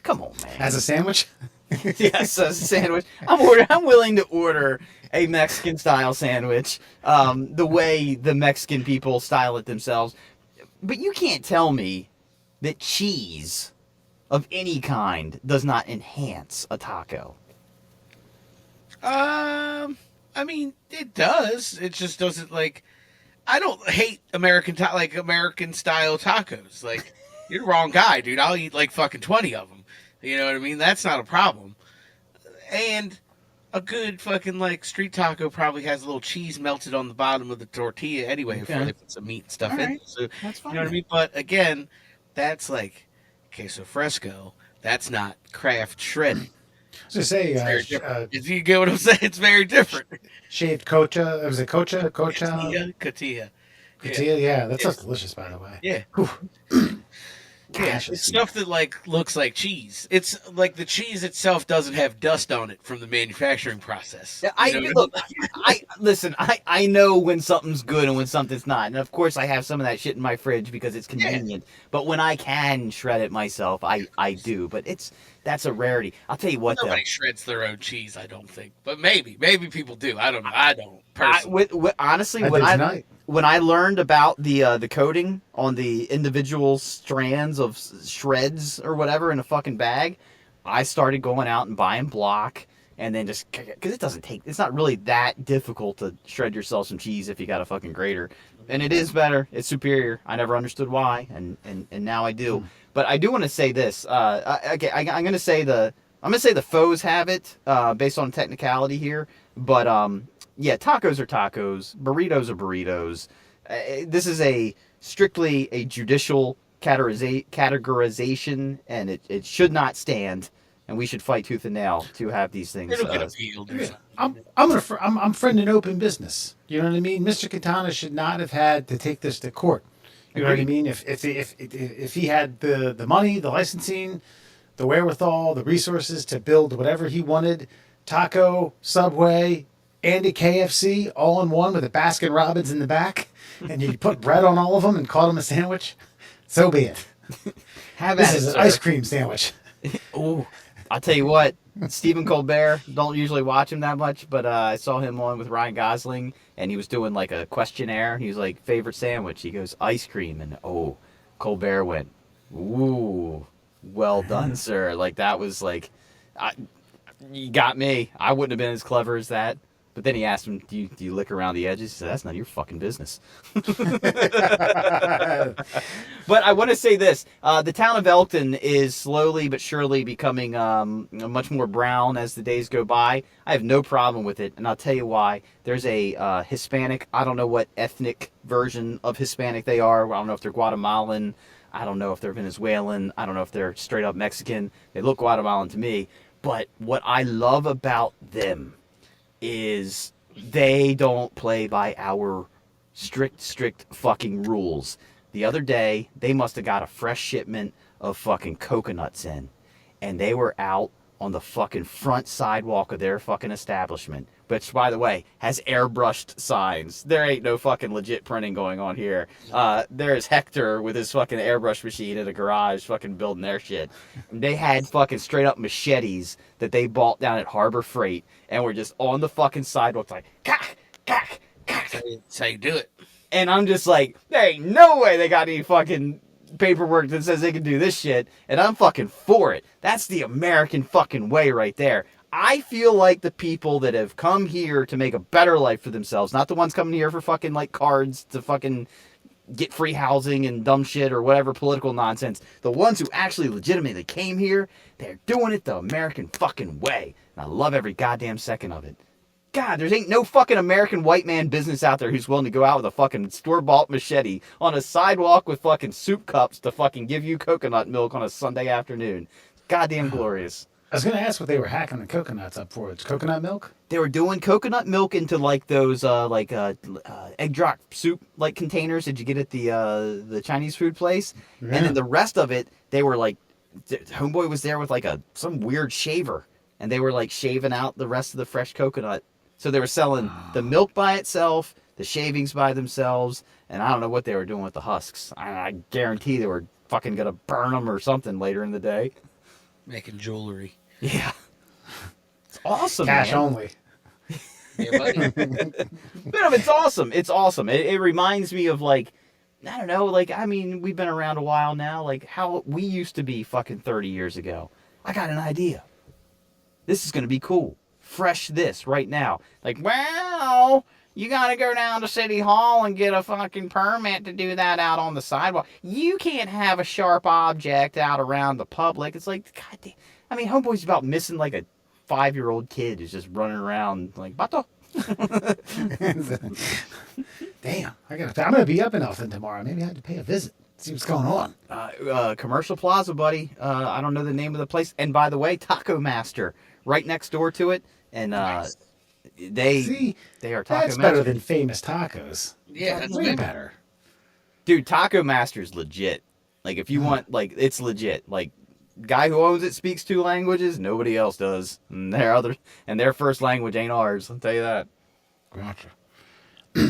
come on, man. As a sandwich? Yes, a sandwich. I'm willing to order a Mexican style sandwich, the way the Mexican people style it themselves. But you can't tell me that cheese of any kind does not enhance a taco. I mean, it does. It just doesn't like. I don't hate American style tacos. Like, you're the wrong guy, dude. I'll eat like fucking 20 of them. You know what I mean? That's not a problem. And a good fucking like street taco probably has a little cheese melted on the bottom of the tortilla anyway before they put some meat and stuff All in. right. So That's fine. you know what I mean? But again, that's like queso fresco. That's not craft shredded. To say, It's very different. If you get what I'm saying, it's very different. shaved cocha. Was it cocha? Cocha? Cotija. Cotija? Yeah, that Yeah. stuff's delicious, by the way. Yeah. Whew. Yeah, Gosh, it's stuff that like looks like cheese. It's like the cheese itself doesn't have dust on it from the manufacturing process. Yeah, You know what I mean? I listen. I know when something's good and when something's not, and of course I have some of that shit in my fridge because it's convenient. But when I can shred it myself, I do. But that's a rarity. I'll tell you what, Nobody though. shreds their own cheese, I don't think. But maybe people do. I don't know. I don't personally. Honestly, I when did tonight. when I learned about the coating on the individual strands of shreds or whatever in a fucking bag, I started going out and buying block. And then just because it's not really that difficult to shred yourself some cheese if you got a fucking grater, and it is better, it's superior. I never understood why, and now I do. But I do want to say this. I'm gonna say the foes have it based on technicality here, but yeah, tacos are tacos, burritos are burritos. This is strictly a judicial categorization, and it should not stand. And we should fight tooth and nail to have these things. It'll get appealed or something. I'm friending open business. You know what I mean? Mr. Katana should not have had to take this to court. You know what I Agreed. mean? If he had the money, the licensing, the wherewithal, the resources to build whatever he wanted, Taco, Subway, and a KFC all in one with a Baskin Robbins in the back, and you put bread on all of them and call them a sandwich, so be it. Have This at it, is an sir. ice cream sandwich. Ooh, I'll tell you what, Stephen Colbert, don't usually watch him that much, but I saw him on with Ryan Gosling, and he was doing like a questionnaire. He was like, favorite sandwich? He goes, ice cream. And Colbert went, ooh, well done, sir. Like, that was like, you got me. I wouldn't have been as clever as that. But then he asked him, do you lick around the edges? He said, that's none of your fucking business. But I want to say this. The town of Elkton is slowly but surely becoming much more brown as the days go by. I have no problem with it, and I'll tell you why. There's a Hispanic, I don't know what ethnic version of Hispanic they are. I don't know if they're Guatemalan. I don't know if they're Venezuelan. I don't know if they're straight up Mexican. They look Guatemalan to me. But what I love about them is they don't play by our strict fucking rules. The other day, they must have got a fresh shipment of fucking coconuts in, and they were out on the fucking front sidewalk of their fucking establishment, which, by the way, has airbrushed signs. There ain't no fucking legit printing going on here. There's Hector with his fucking airbrush machine in a garage fucking building their shit. They had fucking straight up machetes that they bought down at Harbor Freight and were just on the fucking sidewalk like, cack, cack, cack. That's how you do it. And I'm just like, there ain't no way they got any fucking paperwork that says they can do this shit, and I'm fucking for it. That's the American fucking way right there. I feel like the people that have come here to make a better life for themselves, not the ones coming here for fucking like cards to fucking get free housing and dumb shit or whatever political nonsense. The ones who actually legitimately came here, they're doing it the American fucking way. And I love every goddamn second of it. God, there ain't no fucking American white man business out there who's willing to go out with a fucking store-bought machete on a sidewalk with fucking soup cups to fucking give you coconut milk on a Sunday afternoon. Goddamn glorious. I was going to ask what they were hacking the coconuts up for. It's coconut milk? They were doing coconut milk into like those egg drop soup like containers that you get at the Chinese food place, Yeah. and then the rest of it they were like, homeboy was there with like some weird shaver, and they were like shaving out the rest of the fresh coconut. So they were selling the milk by itself, the shavings by themselves, and I don't know what they were doing with the husks. I guarantee they were fucking gonna burn them or something later in the day. Making jewelry. Yeah. It's awesome, Cash man. only. Yeah, buddy. No, it's awesome. It's awesome. It reminds me of like, I don't know, like, I mean, we've been around a while now, like how we used to be fucking 30 years ago. I got an idea. This is going to be cool. Fresh this right now. Like, well, you got to go down to City Hall and get a fucking permit to do that out on the sidewalk. You can't have a sharp object out around the public. It's like, God damn. I mean, Homeboy's about missing like a 5-year-old kid who's just running around like, Bato. Damn, I'm gonna be up in Elton tomorrow. Maybe I have to pay a visit. See what's going on. Commercial Plaza, buddy. I don't know the name of the place. And by the way, Taco Master, right next door to it. And Nice. they are Taco That's Master. better than Famous Tacos. Yeah, that's way big. better. Dude, Taco Master's legit. Like, if you want, like, it's legit. Like, guy who owns it speaks 2 languages. Nobody else does. And their first language ain't ours. I'll tell you that. Gotcha.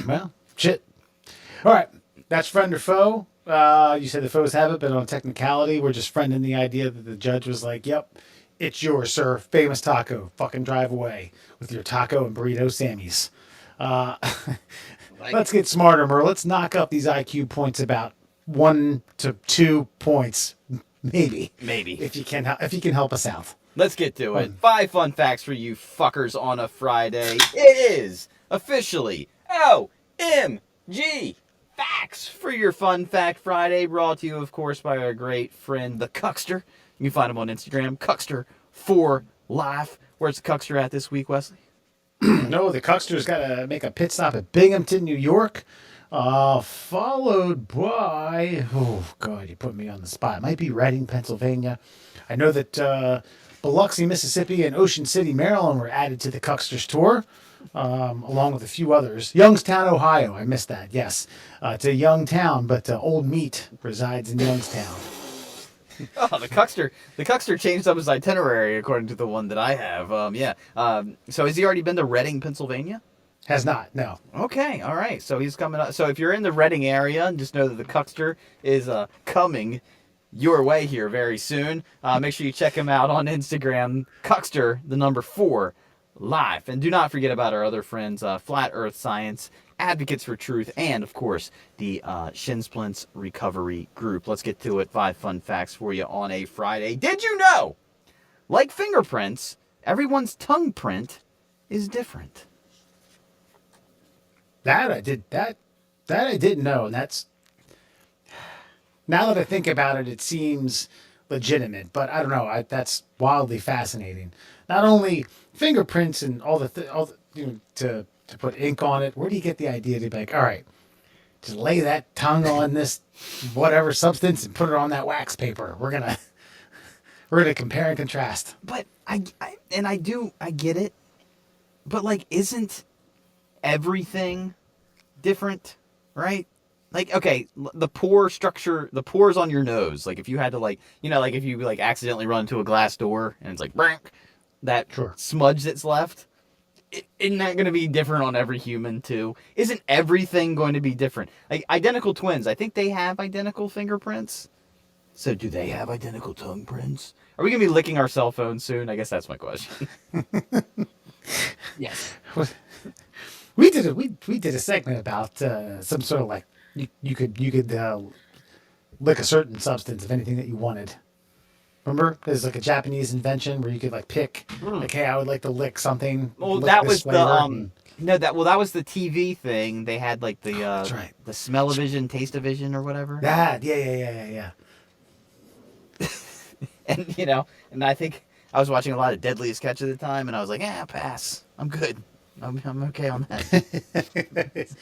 Well, shit. All right, that's friend or foe. You said the foes have it, but on technicality, we're just friending the idea that the judge was like, "Yep, it's yours, sir. Famous taco. Fucking drive away with your taco and burrito Sammys." Like, Let's get smarter, Mer. Let's knock up these IQ points about 1 to 2 points, maybe. Maybe. If you can help us out. Let's get to it. 5 fun facts for you fuckers on a Friday. It is officially OMG Facts for your Fun Fact Friday. Brought to you, of course, by our great friend, the Cuckster. You can find him on Instagram, Cuckster4Life. Where's the Cuckster at this week, Wesley? No, the Cuckster's got to make a pit stop at Binghamton, New York, followed by, oh, God, you put me on the spot. It might be Reading, Pennsylvania. I know that Biloxi, Mississippi, and Ocean City, Maryland were added to the Cuckster's tour, along with a few others. Youngstown, Ohio. I missed that, yes. It's a young town, but Old Meat resides in Youngstown. Oh, the Cuckster changed up his itinerary according to the one that I have. So has he already been to Reading, Pennsylvania? Has not, no. Okay, all right. So he's coming up. So if you're in the Reading area, just know that the Cuckster is coming your way here very soon. Make sure you check him out on Instagram, Cuckster, the number 4, live. And do not forget about our other friends, Flat Earth Science, Advocates for Truth, and, of course, the Shin Splints Recovery Group. Let's get to it. 5 fun facts for you on a Friday. Did you know, like fingerprints, everyone's tongue print is different? That I didn't know, and that's, now that I think about it, it seems legitimate, but I don't know. That's wildly fascinating. Not only fingerprints and all the to put ink on it. Where do you get the idea to be like, all right, just lay that tongue on this whatever substance and put it on that wax paper. We're gonna compare and contrast. But I get it. But like, isn't everything different, right? Like, okay, the pore structure, the pores on your nose. Like, if you had to, like, like if you like accidentally run into a glass door and it's like, brink, that Sure. smudge that's left. Isn't that going to be different on every human too? Isn't everything going to be different? Like identical twins, I think they have identical fingerprints. So do they have identical tongue prints? Are we going to be licking our cell phones soon? I guess that's my question. yes. We did a segment about some sort of like you could lick a certain substance of anything that you wanted. Remember, there's like a Japanese invention where you could like pick, like, hey, I would like to lick something. Well, lick that this was flavor, the and- that was the TV thing. They had like the that's right. the smell-o-vision, taste-o-vision, or whatever. That, yeah. And and I think I was watching a lot of Deadliest Catch at the time, and I was like, pass. I'm good. I'm okay on that.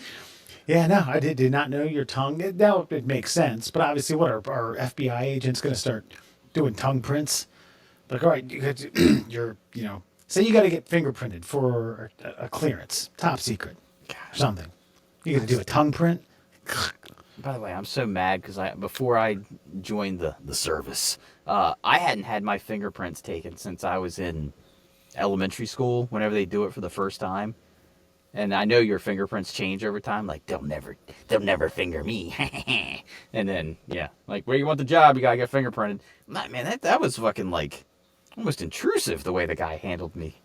Yeah, no, I did not know your tongue. Now it makes sense, but obviously, what are FBI agents going to start doing tongue prints? Like, all right, you're say you got to get fingerprinted for a clearance, top secret, or something. You got to do a tongue print. By the way, I'm so mad because before I joined the service, I hadn't had my fingerprints taken since I was in elementary school. Whenever they do it for the first time, and I know your fingerprints change over time. Like they'll never finger me. And then like where you want the job, you gotta get fingerprinted. Man, that was fucking like almost intrusive the way the guy handled me.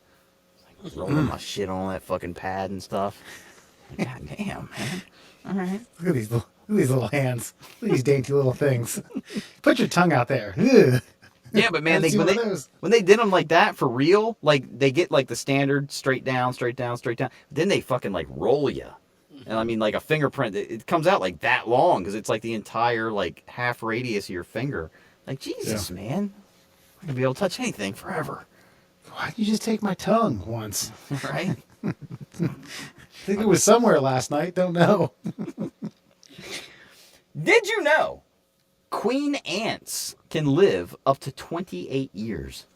rolling my shit on that fucking pad and stuff. God damn, man. All right. Look at these little hands. Look at these dainty little things. Put your tongue out there. Ugh. Yeah, but man, Haven't seen when one of those. they did them like that for real, like they get like the standard straight down, straight down, straight down. Then they fucking like roll you, and I mean like a fingerprint. It comes out like that long because it's like the entire like half radius of your finger. Like Jesus, man, I'm not gonna be able to touch anything forever, Why'd you just take my tongue once? right? I think it was somewhere last night. Don't know. Did you know queen ants can live up to 28 years?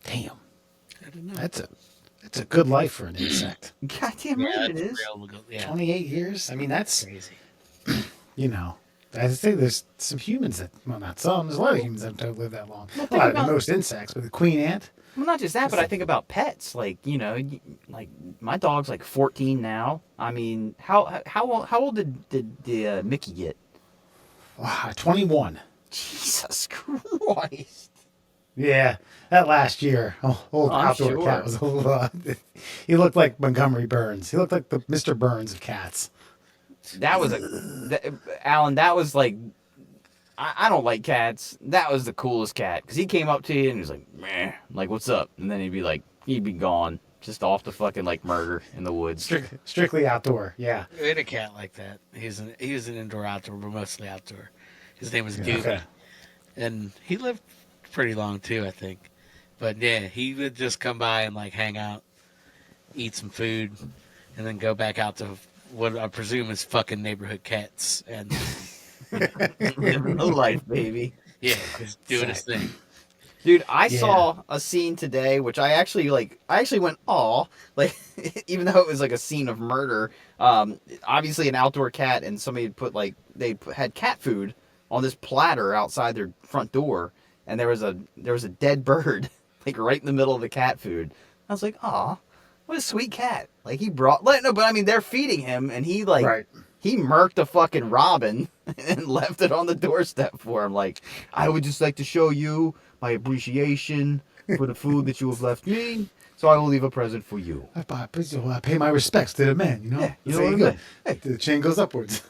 Damn. I don't know. That's a good life for an insect. Goddamn Yeah, right it that's is. real. Yeah, 28 years? I mean, that's, crazy. you know, I say there's some humans that, well, not some, there's a lot of humans that don't live that long. Well, A think lot of about- most insects, but the queen ant, Well, not just that, but I think about pets. Like, you know, like my dog's like 14 now. I mean, how old did Mickey get? wow, 21. Jesus Christ! Yeah, that last year, old I'm outdoor sure. cat was a little, he looked like Montgomery Burns. He looked like the Mr. Burns of cats. That was Alan. That was like, I don't like cats. That was the coolest cat because he came up to you and he was like, meh, like what's up? And then he'd be gone, just off to fucking like murder in the woods. Strictly outdoor, yeah. We had a cat like that. He was an indoor outdoor, but mostly outdoor. His name was Doobie, Okay. and he lived pretty long too, I think. But yeah, he would just come by and like hang out, eat some food, and then go back out to what I presume is fucking neighborhood cats, and Living the life, baby. yeah, just doing his thing. Dude, I Yeah. saw a scene today, which I actually went, aw, like, even though it was like a scene of murder. Obviously an outdoor cat, and somebody had put had cat food on this platter outside their front door, and there was a dead bird, like right in the middle of the cat food. I was like, aw, what a sweet cat. Like no, but I mean, they're feeding him, and he like, Right. he murked a fucking robin and left it on the doorstep for him. Like, I would just like to show you my appreciation for the food that you have left me, so I will leave a present for you. I pay my respects to the man, you know? Yeah, you That's know how what you I go. mean? Hey. The chain goes upwards.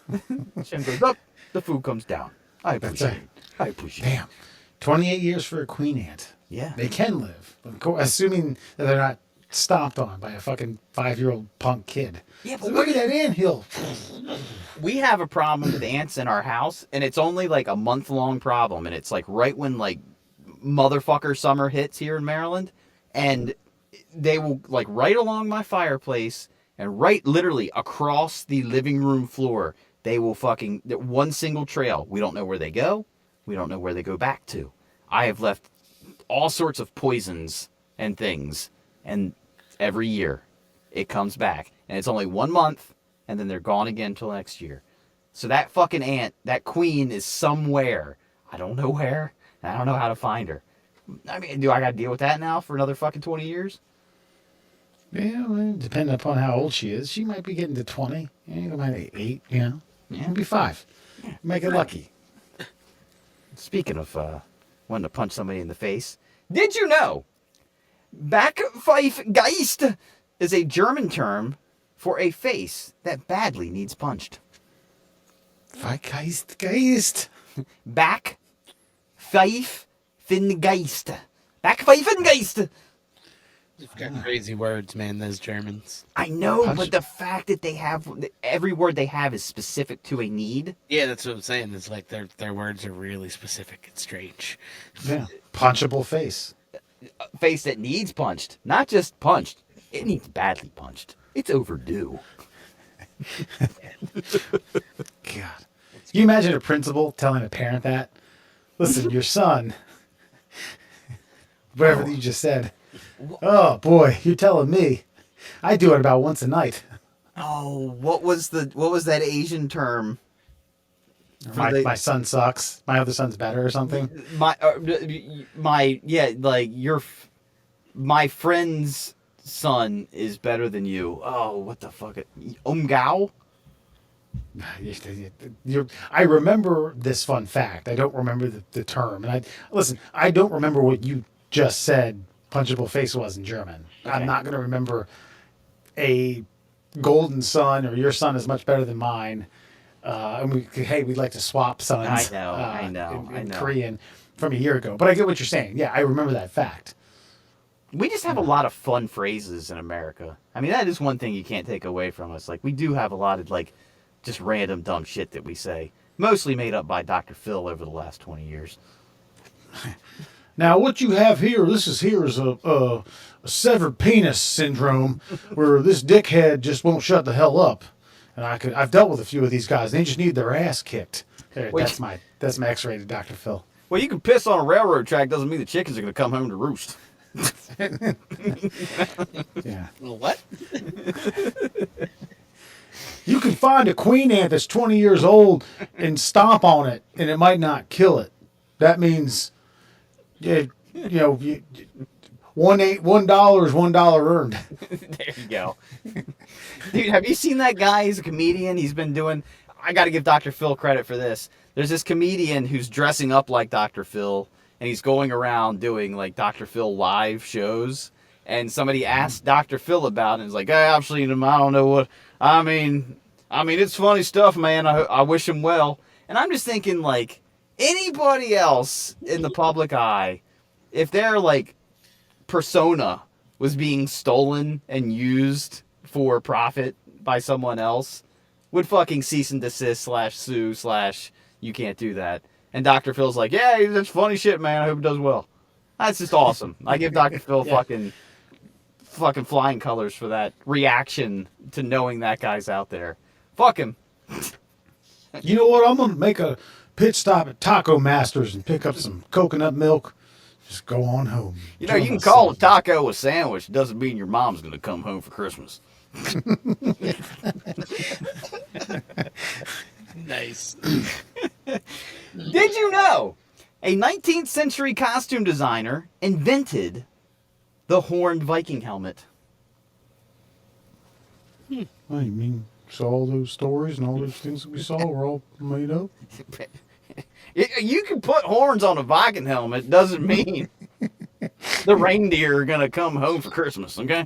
Shem goes up, the food comes down. I appreciate right. it. I appreciate it. Damn. 28 years for a queen ant. Yeah. They can live, assuming that they're not stomped on by a fucking 5-year-old punk kid. Yeah, So but look at that anthill. we have a problem with ants in our house, and it's only like a month-long problem, and it's like right when like motherfucker summer hits here in Maryland, and they will like right along my fireplace and right literally across the living room floor, they will fucking one single trail. We don't know where they go. We don't know where they go back to. I have left all sorts of poisons and things, and every year it comes back, and it's only 1 month, and then they're gone again till next year. So that fucking ant, that queen, is somewhere. I don't know where, and I don't know how to find her. I mean, do I got to deal with that now for another fucking 20 years? Yeah, well, depending upon how old she is, she might be getting to 20. Yeah, you might be 8, you know? Yeah. Maybe 5. Make it lucky. Speaking of wanting to punch somebody in the face, did you know Backpfeifgeist is a German term for a face that badly needs punched? Geist. Backpfeifengeist. Backpfeifengeist. They've got crazy words, man. Those Germans. I know, Punch- but the fact that they have every word they have is specific to a need. Yeah, that's what I'm saying. It's like their words are really specific and strange. Yeah. Punchable face. A face that needs punched, not just punched. It needs badly punched. It's overdue. God. Can you imagine a principal telling a parent that? Listen, your son, whatever you just said. Oh boy, you're telling me. I do it about once a night. Oh, what was that Asian term? My son sucks. My other son's better or something. My my friend's son is better than you. Oh, what the fuck? Umgao? I remember this fun fact. I don't remember the term. And I don't remember what you just said Punchable Face was in German. Okay. I'm not going to remember a golden son or your son is much better than mine. And we'd like to swap sons. I know. In Korean from a year ago. But I get what you're saying. Yeah, I remember that fact. We just have a lot of fun phrases in America. I mean, that is one thing you can't take away from us. Like, we do have a lot of, like, just random dumb shit that we say. Mostly made up by Dr. Phil over the last 20 years. Now, what you have here, is a severed penis syndrome, where this dickhead just won't shut the hell up. And I've dealt with a few of these guys. They just need their ass kicked. There, Wait. that's my X-rated Dr. Phil. Well, you can piss on a railroad track doesn't mean the chickens are going to come home to roost. Yeah. Well, what? You can find a queen ant that's 20 years old and stomp on it, and it might not kill it. That means, $1 is $1 earned. There you go. Dude, have you seen that guy? He's a comedian. He's been doing... I got to give Dr. Phil credit for this. There's this comedian who's dressing up like Dr. Phil, and he's going around doing, like, Dr. Phil live shows. And somebody asked Dr. Phil about it, and he's like, hey, I've seen him. I don't know what... I mean, it's funny stuff, man. I wish him well. And I'm just thinking, like, anybody else in the public eye, if their, like, persona was being stolen and used for profit by someone else, would fucking cease and desist /sue/ you can't do that. And Dr. Phil's like, yeah, that's funny shit, man. I hope it does well. That's just awesome. I give Dr. Phil fucking flying colors for that reaction to knowing that guy's out there. Fuck him. You know what? I'm going to make a pit stop at Taco Masters and pick up some coconut milk. Just go on home. You know, you can call a taco a sandwich. Doesn't mean your mom's going to come home for Christmas. Nice. Did you know a 19th century costume designer invented the horned Viking helmet? I mean, so all those stories and all those things that we saw were all made up? You can put horns on a Viking helmet. Doesn't mean the reindeer are going to come home for Christmas, okay?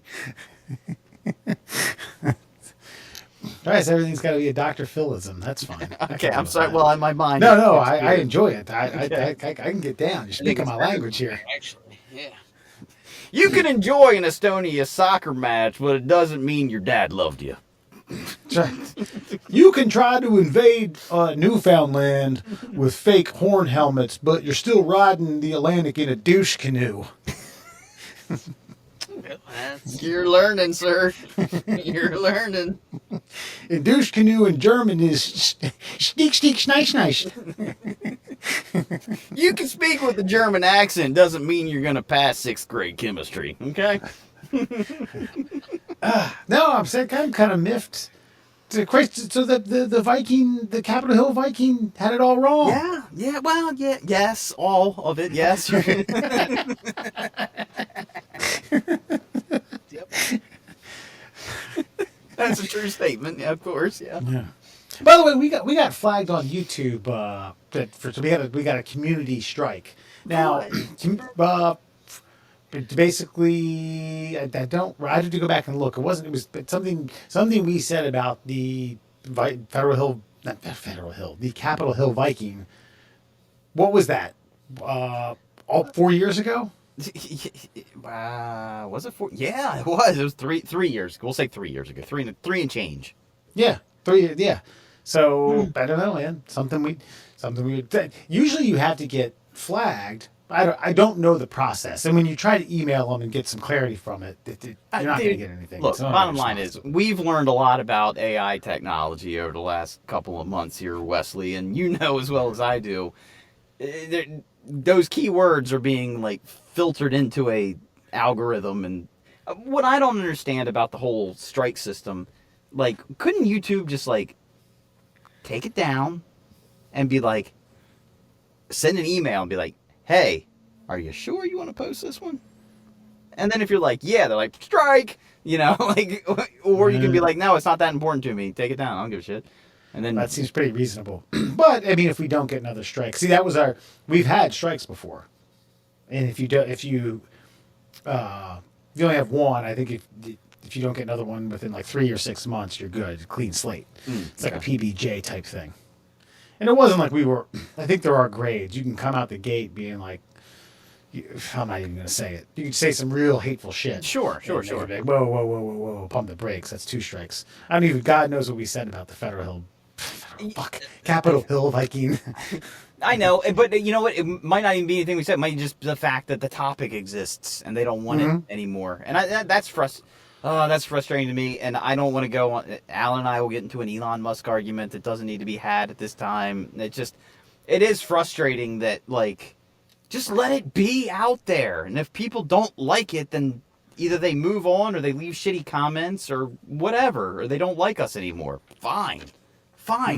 All right, so everything's got to be a Dr. Philism. That's fine. Okay, I'm sorry. Well, in my mind... No, I enjoy it. I can get down. You're speaking my language here. Actually, yeah. You can enjoy an Estonia soccer match, but it doesn't mean your dad loved you. You can try to invade Newfoundland with fake horn helmets, but you're still riding the Atlantic in a douche canoe. You're learning, sir. You're learning. A douche canoe in German is steek, schneich, schneich. You can speak with a German accent. Doesn't mean you're going to pass 6th grade chemistry, okay? No, I'm saying I'm kind of miffed. So the Viking, the Capitol Hill Viking, had it all wrong. Yeah, well, yes, all of it, yes. Yep. That's a true statement, yeah, of course, yeah. Yeah. By the way, we got flagged on YouTube we got a community strike. Now, basically, I had to go back and look. It was something we said about the Capitol Hill Viking. What was that? All 4 years ago? Was it 4? Yeah, it was. It was 3 years. We'll say 3 years ago. Three and change. Yeah, 3. Yeah. So I don't know, man. Something we. Usually, you have to get flagged. I don't know the process, and when you try to email them and get some clarity from it, you're not going to get anything. Look, bottom line is, we've learned a lot about AI technology over the last couple of months here, Wesley, and you know as well as I do, those keywords are being like filtered into a algorithm, and what I don't understand about the whole strike system, like, couldn't YouTube just like take it down and be like, send an email and be like, hey, are you sure you want to post this one? And then if you're like, yeah, they're like, strike, like, or you can be like, no, it's not that important to me. Take it down. I don't give a shit. And then that seems pretty reasonable. But I mean, if we don't get another strike, see, we've had strikes before, and if you if you only have one, I think if you don't get another one within like 3 or 6 months, you're good. Clean slate. It's like a PBJ type thing. And it wasn't like we were. I think there are grades. You can come out the gate being like, I'm not even going to say it. You can say some real hateful shit. Sure. And they'd be like, whoa, pump the brakes. That's 2 strikes. I don't even. God knows what we said about the Capitol Hill Viking. I know, but you know what? It might not even be anything we said. It might just be the fact that the topic exists and they don't want it anymore. And that's frustrating to me. And I don't want to go on. Alan and I will get into an Elon Musk argument that doesn't need to be had at this time. It is frustrating that, like, just let it be out there. And if people don't like it, then either they move on or they leave shitty comments or whatever, or they don't like us anymore. Fine.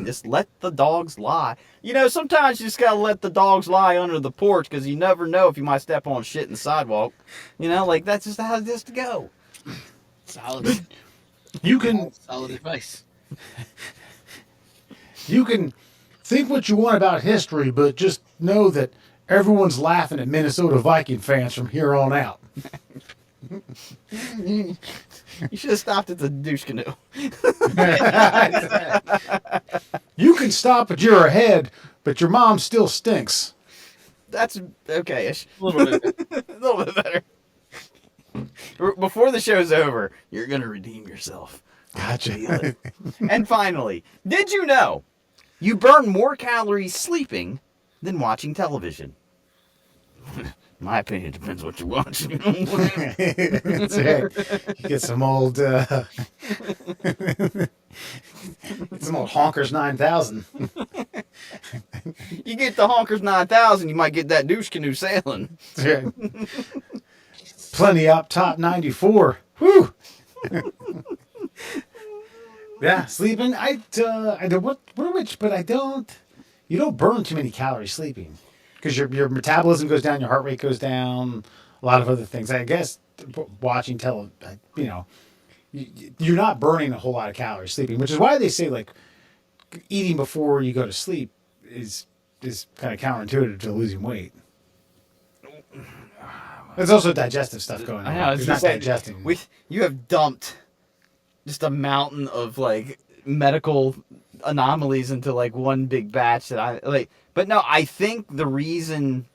Just let the dogs lie. You know, sometimes you just gotta let the dogs lie under the porch because you never know if you might step on shit in the sidewalk. You know, like, that's just how it has to go. Solid. Solid advice. You can think what you want about history, but just know that everyone's laughing at Minnesota Viking fans from here on out. You should have stopped at the douche canoe. You can stop at your head, but your mom still stinks. That's okay-ish. A little bit. A little bit better. Before the show's over, you're going to redeem yourself. Gotcha. And finally, did you know you burn more calories sleeping than watching television? My opinion depends what you're watching. That's right. You get some old, Honkers 9000. You get the Honkers 9000, you might get that douche canoe sailing. That's right. Plenty up top 94. Whew. Yeah, sleeping. But I don't. You don't burn too many calories sleeping because your metabolism goes down, your heart rate goes down, a lot of other things. I guess watching you're not burning a whole lot of calories sleeping, which is why they say like eating before you go to sleep is kind of counterintuitive to losing weight. There's also digestive stuff going on. I was You're not not digesting. You have dumped just a mountain of like medical anomalies into like one big batch that I like. But no, I think the reason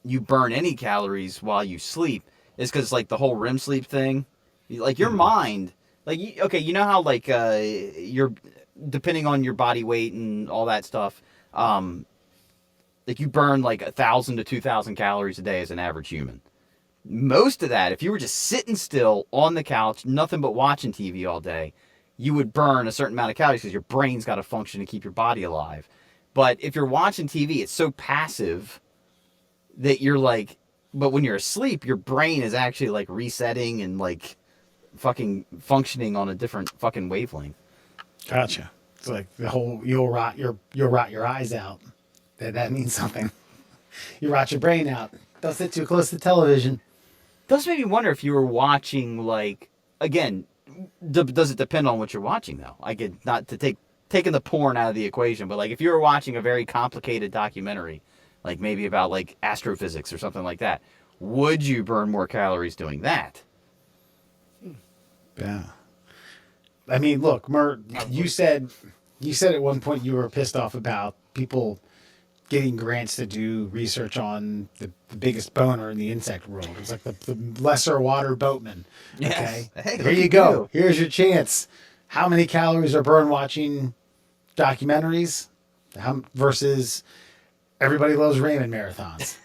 you burn any calories while you sleep is because like the whole REM sleep thing, like your mind, like you know how like you're depending on your body weight and all that stuff, like you burn like 1,000 to 2,000 calories a day as an average human. Most of that, if you were just sitting still on the couch, nothing but watching TV all day, you would burn a certain amount of calories because your brain's got to function to keep your body alive. But if you're watching TV, it's so passive that you're like, but when you're asleep, your brain is actually like resetting and like fucking functioning on a different fucking wavelength. Gotcha. It's like the whole you'll rot your eyes out. That means something. You rot your brain out. Don't sit too close to television. Does make me wonder if you were watching like, again, does it depend on what you're watching though? I get not to taking the porn out of the equation, but like if you were watching a very complicated documentary, like maybe about like astrophysics or something like that, would you burn more calories doing that? Yeah. I mean, look, Mert, you said at one point you were pissed off about people getting grants to do research on the biggest boner in the insect world. It was like the lesser water boatman. Okay. Yes. Hey, here you go. Here's your chance. How many calories are burned watching documentaries versus everybody loves Raymond marathons?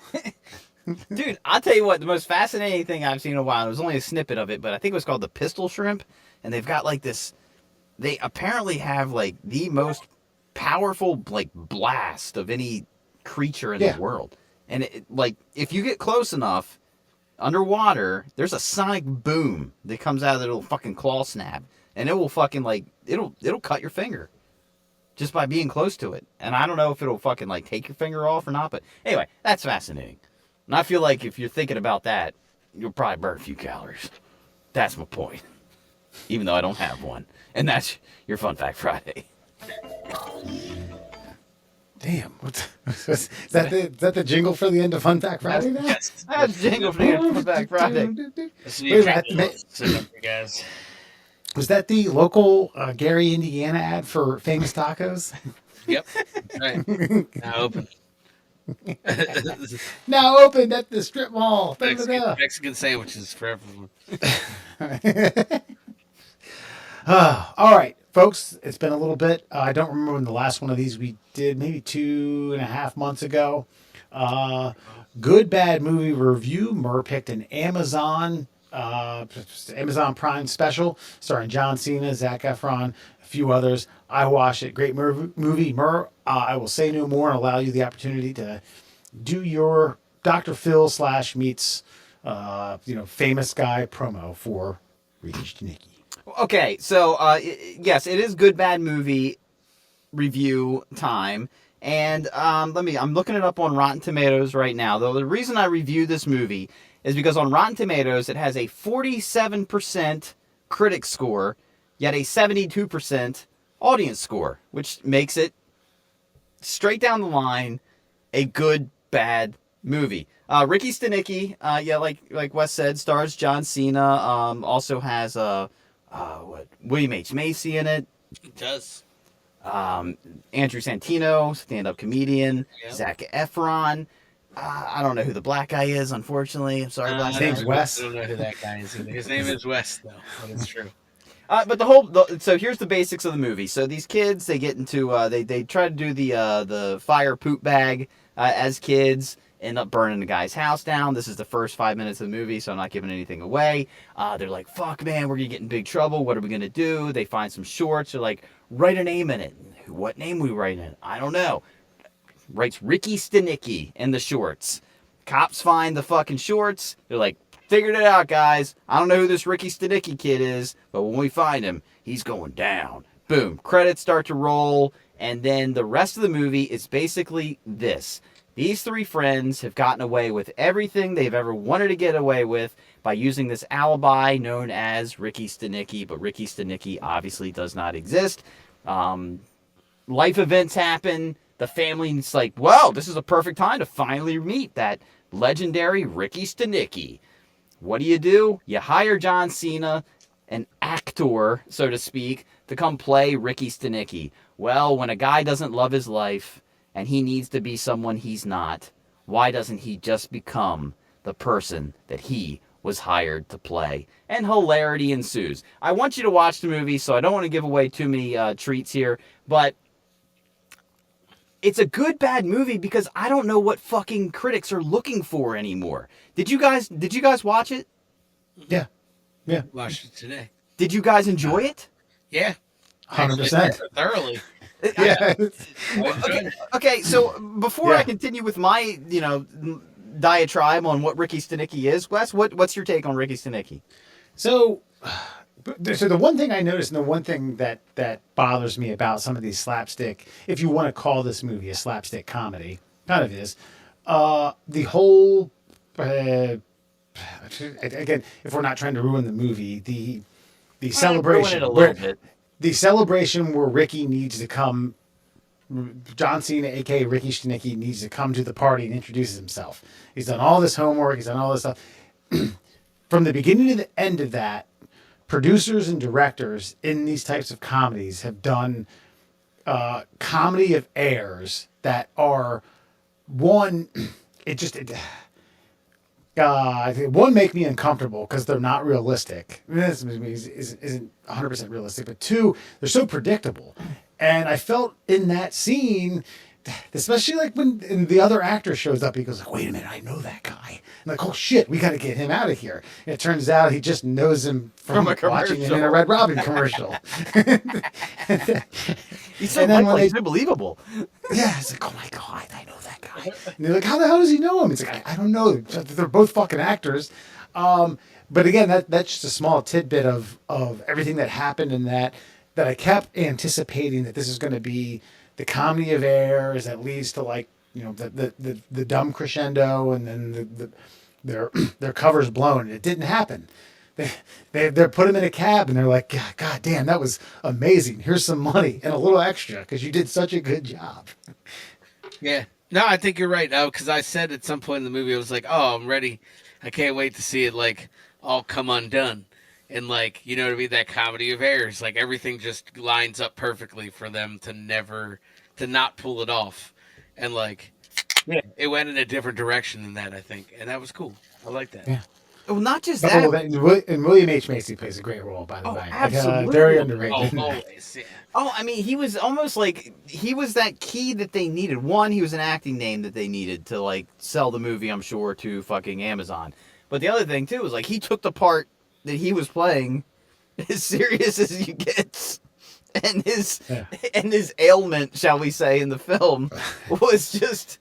Dude, I'll tell you what, the most fascinating thing I've seen in a while, it was only a snippet of it, but I think it was called the pistol shrimp, and they've got like this, they apparently have like the most powerful like blast of any creature in the world. And it, like, if you get close enough underwater, there's a sonic boom that comes out of their little fucking claw snap, and it will fucking like, it'll cut your finger just by being close to it. And I don't know if it'll fucking like take your finger off or not, but anyway, that's fascinating. And I feel like if you're thinking about that, you'll probably burn a few calories. That's my point. Even though I don't have one. And that's your Fun Fact Friday. Damn. Is that the jingle for the end of Fun Fact Friday now? Yes. That's jingle for the Fun Fact Friday. This Wait a minute, you guys. was that the local Gary, Indiana ad for famous tacos? Yep. Right. Now open. Now open at the strip mall. Mexican sandwiches for everyone. All right, folks, it's been a little bit. I don't remember when the last one of these we did, maybe 2.5 months ago. Good Bad Movie Review. Murr picked an Amazon Prime special starring John Cena, Zac Efron, a few others. I watched it. Great movie. Murr, I will say no more and allow you the opportunity to do your Dr. Phil / meets, famous guy promo for Ricky Stenicky. Okay, so yes, it is good bad movie review time, and I'm looking it up on Rotten Tomatoes right now. Though the reason I review this movie is because on Rotten Tomatoes it has a 47% critic score, yet a 72% audience score, which makes it straight down the line a good bad movie. Ricky Stenicky, like Wes said, stars John Cena. Also has William H. Macy in it. It does. Andrew Santino, stand-up comedian. Yep. Zac Efron. I don't know who the black guy is, unfortunately. I'm sorry about His name's that. Wes. I don't know who that guy is either. His name is Wes, though. That is true. But so here's the basics of the movie. So these kids, they get into they try to do the fire poop bag as kids, end up burning the guy's house down. This is the first 5 minutes of the movie, so I'm not giving anything away. They're like, "Fuck, man, we're gonna get in big trouble. What are we gonna do?" They find some shorts. They're like, "Write a name in it." What name we write in? I don't know. Writes Ricky Stenicky in the shorts. Cops find the fucking shorts. They're like, "Figured it out, guys. I don't know who this Ricky Stenicky kid is, but when we find him, he's going down." Boom. Credits start to roll, and then the rest of the movie is basically this. These three friends have gotten away with everything they've ever wanted to get away with by using this alibi known as Ricky Stenicky, but Ricky Stenicky obviously does not exist. Life events happen. The family's like, well, this is a perfect time to finally meet that legendary Ricky Stenicky. What do? You hire John Cena, an actor, so to speak, to come play Ricky Stenicky. Well, when a guy doesn't love his life and he needs to be someone he's not, why doesn't he just become the person that he was hired to play? And hilarity ensues. I want you to watch the movie, so I don't want to give away too many treats here, but it's a good bad movie because I don't know what fucking critics are looking for anymore. Did you guys watch it? Yeah. Watched it today. Did you guys enjoy it? Yeah. 100%. Thoroughly. Yeah. Okay, so before I continue with my, diatribe on what Ricky Stenicky is, Wes, what's your take on Ricky Stenicky? So the one thing I noticed, and the one thing that bothers me about some of these slapstick, if you want to call this movie a slapstick comedy, kind of is, the whole, again, if we're not trying to ruin the movie, the celebration, ruin it a little bit. The celebration where Ricky needs to come, John Cena, aka Ricky Stenicky, needs to come to the party and introduces himself. He's done all this homework. He's done all this stuff. From the beginning to the end of that, producers and directors in these types of comedies have done comedy of errors that are one make me uncomfortable because they're not realistic. This movie isn't 100% realistic, but two, they're so predictable. And I felt in that scene, especially like when the other actor shows up, he goes like, "Wait a minute, I know that guy." I'm like, "Oh shit, we got to get him out of here." And it turns out he just knows him from watching him in a Red Robin commercial. He's so he's unbelievable. Yeah, it's like, "Oh my god, I know that guy." And they're like, "How the hell does he know him?" It's like, I don't know. They're both fucking actors. But again, that's just a small tidbit of everything that happened in that I kept anticipating that this is going to be the comedy of errors that leads to, like, the dumb crescendo, and then their cover's blown, and it didn't happen. They put him in a cab, and they're like, "God damn, that was amazing. Here's some money and a little extra because you did such a good job." Yeah. No, I think you're right. Because I said at some point in the movie, I was like, "Oh, I'm ready. I can't wait to see it like all come undone." And like, you know what I mean? That comedy of errors, like everything just lines up perfectly for them to not pull it off. And like, yeah, it went in a different direction than that, I think, and that was cool. I like that. Yeah. Well, not just Oh, that. that, and William H Macy plays a great role, by the Oh, way. Like, very absolutely. Oh, underrated. In that. always, yeah. Oh, I mean, he was almost like he was that key that they needed. One, he was an acting name that they needed to like sell the movie, I'm sure, to fucking Amazon. But the other thing too was like he took the part that he was playing as serious as you get. And his Yeah. and his ailment, shall we say, in the film was just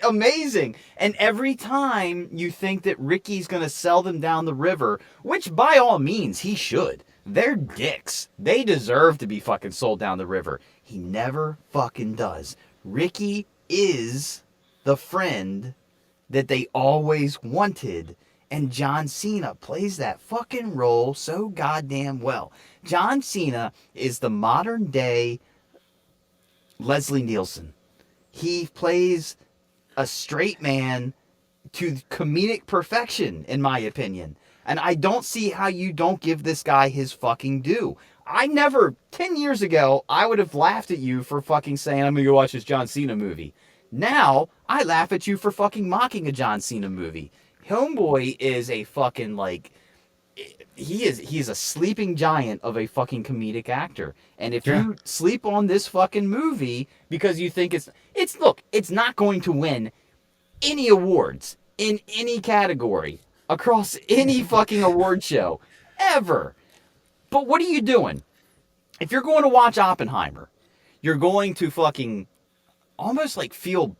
amazing. And every time you think that Ricky's gonna sell them down the river, which by all means he should. They're dicks. They deserve to be fucking sold down the river. He never fucking does. Ricky is the friend that they always wanted. And John Cena plays that fucking role so goddamn well. John Cena is the modern day Leslie Nielsen. He plays a straight man to comedic perfection, in my opinion. And I don't see how you don't give this guy his fucking due. 10 years ago, I would have laughed at you for fucking saying, I'm gonna go watch this John Cena movie. Now, I laugh at you for fucking mocking a John Cena movie. Homeboy is a fucking, like, he is a sleeping giant of a fucking comedic actor. And if you sleep on this fucking movie because you think it's not going to win any awards in any category across any fucking award show ever. But what are you doing? If you're going to watch Oppenheimer, you're going to fucking almost like feel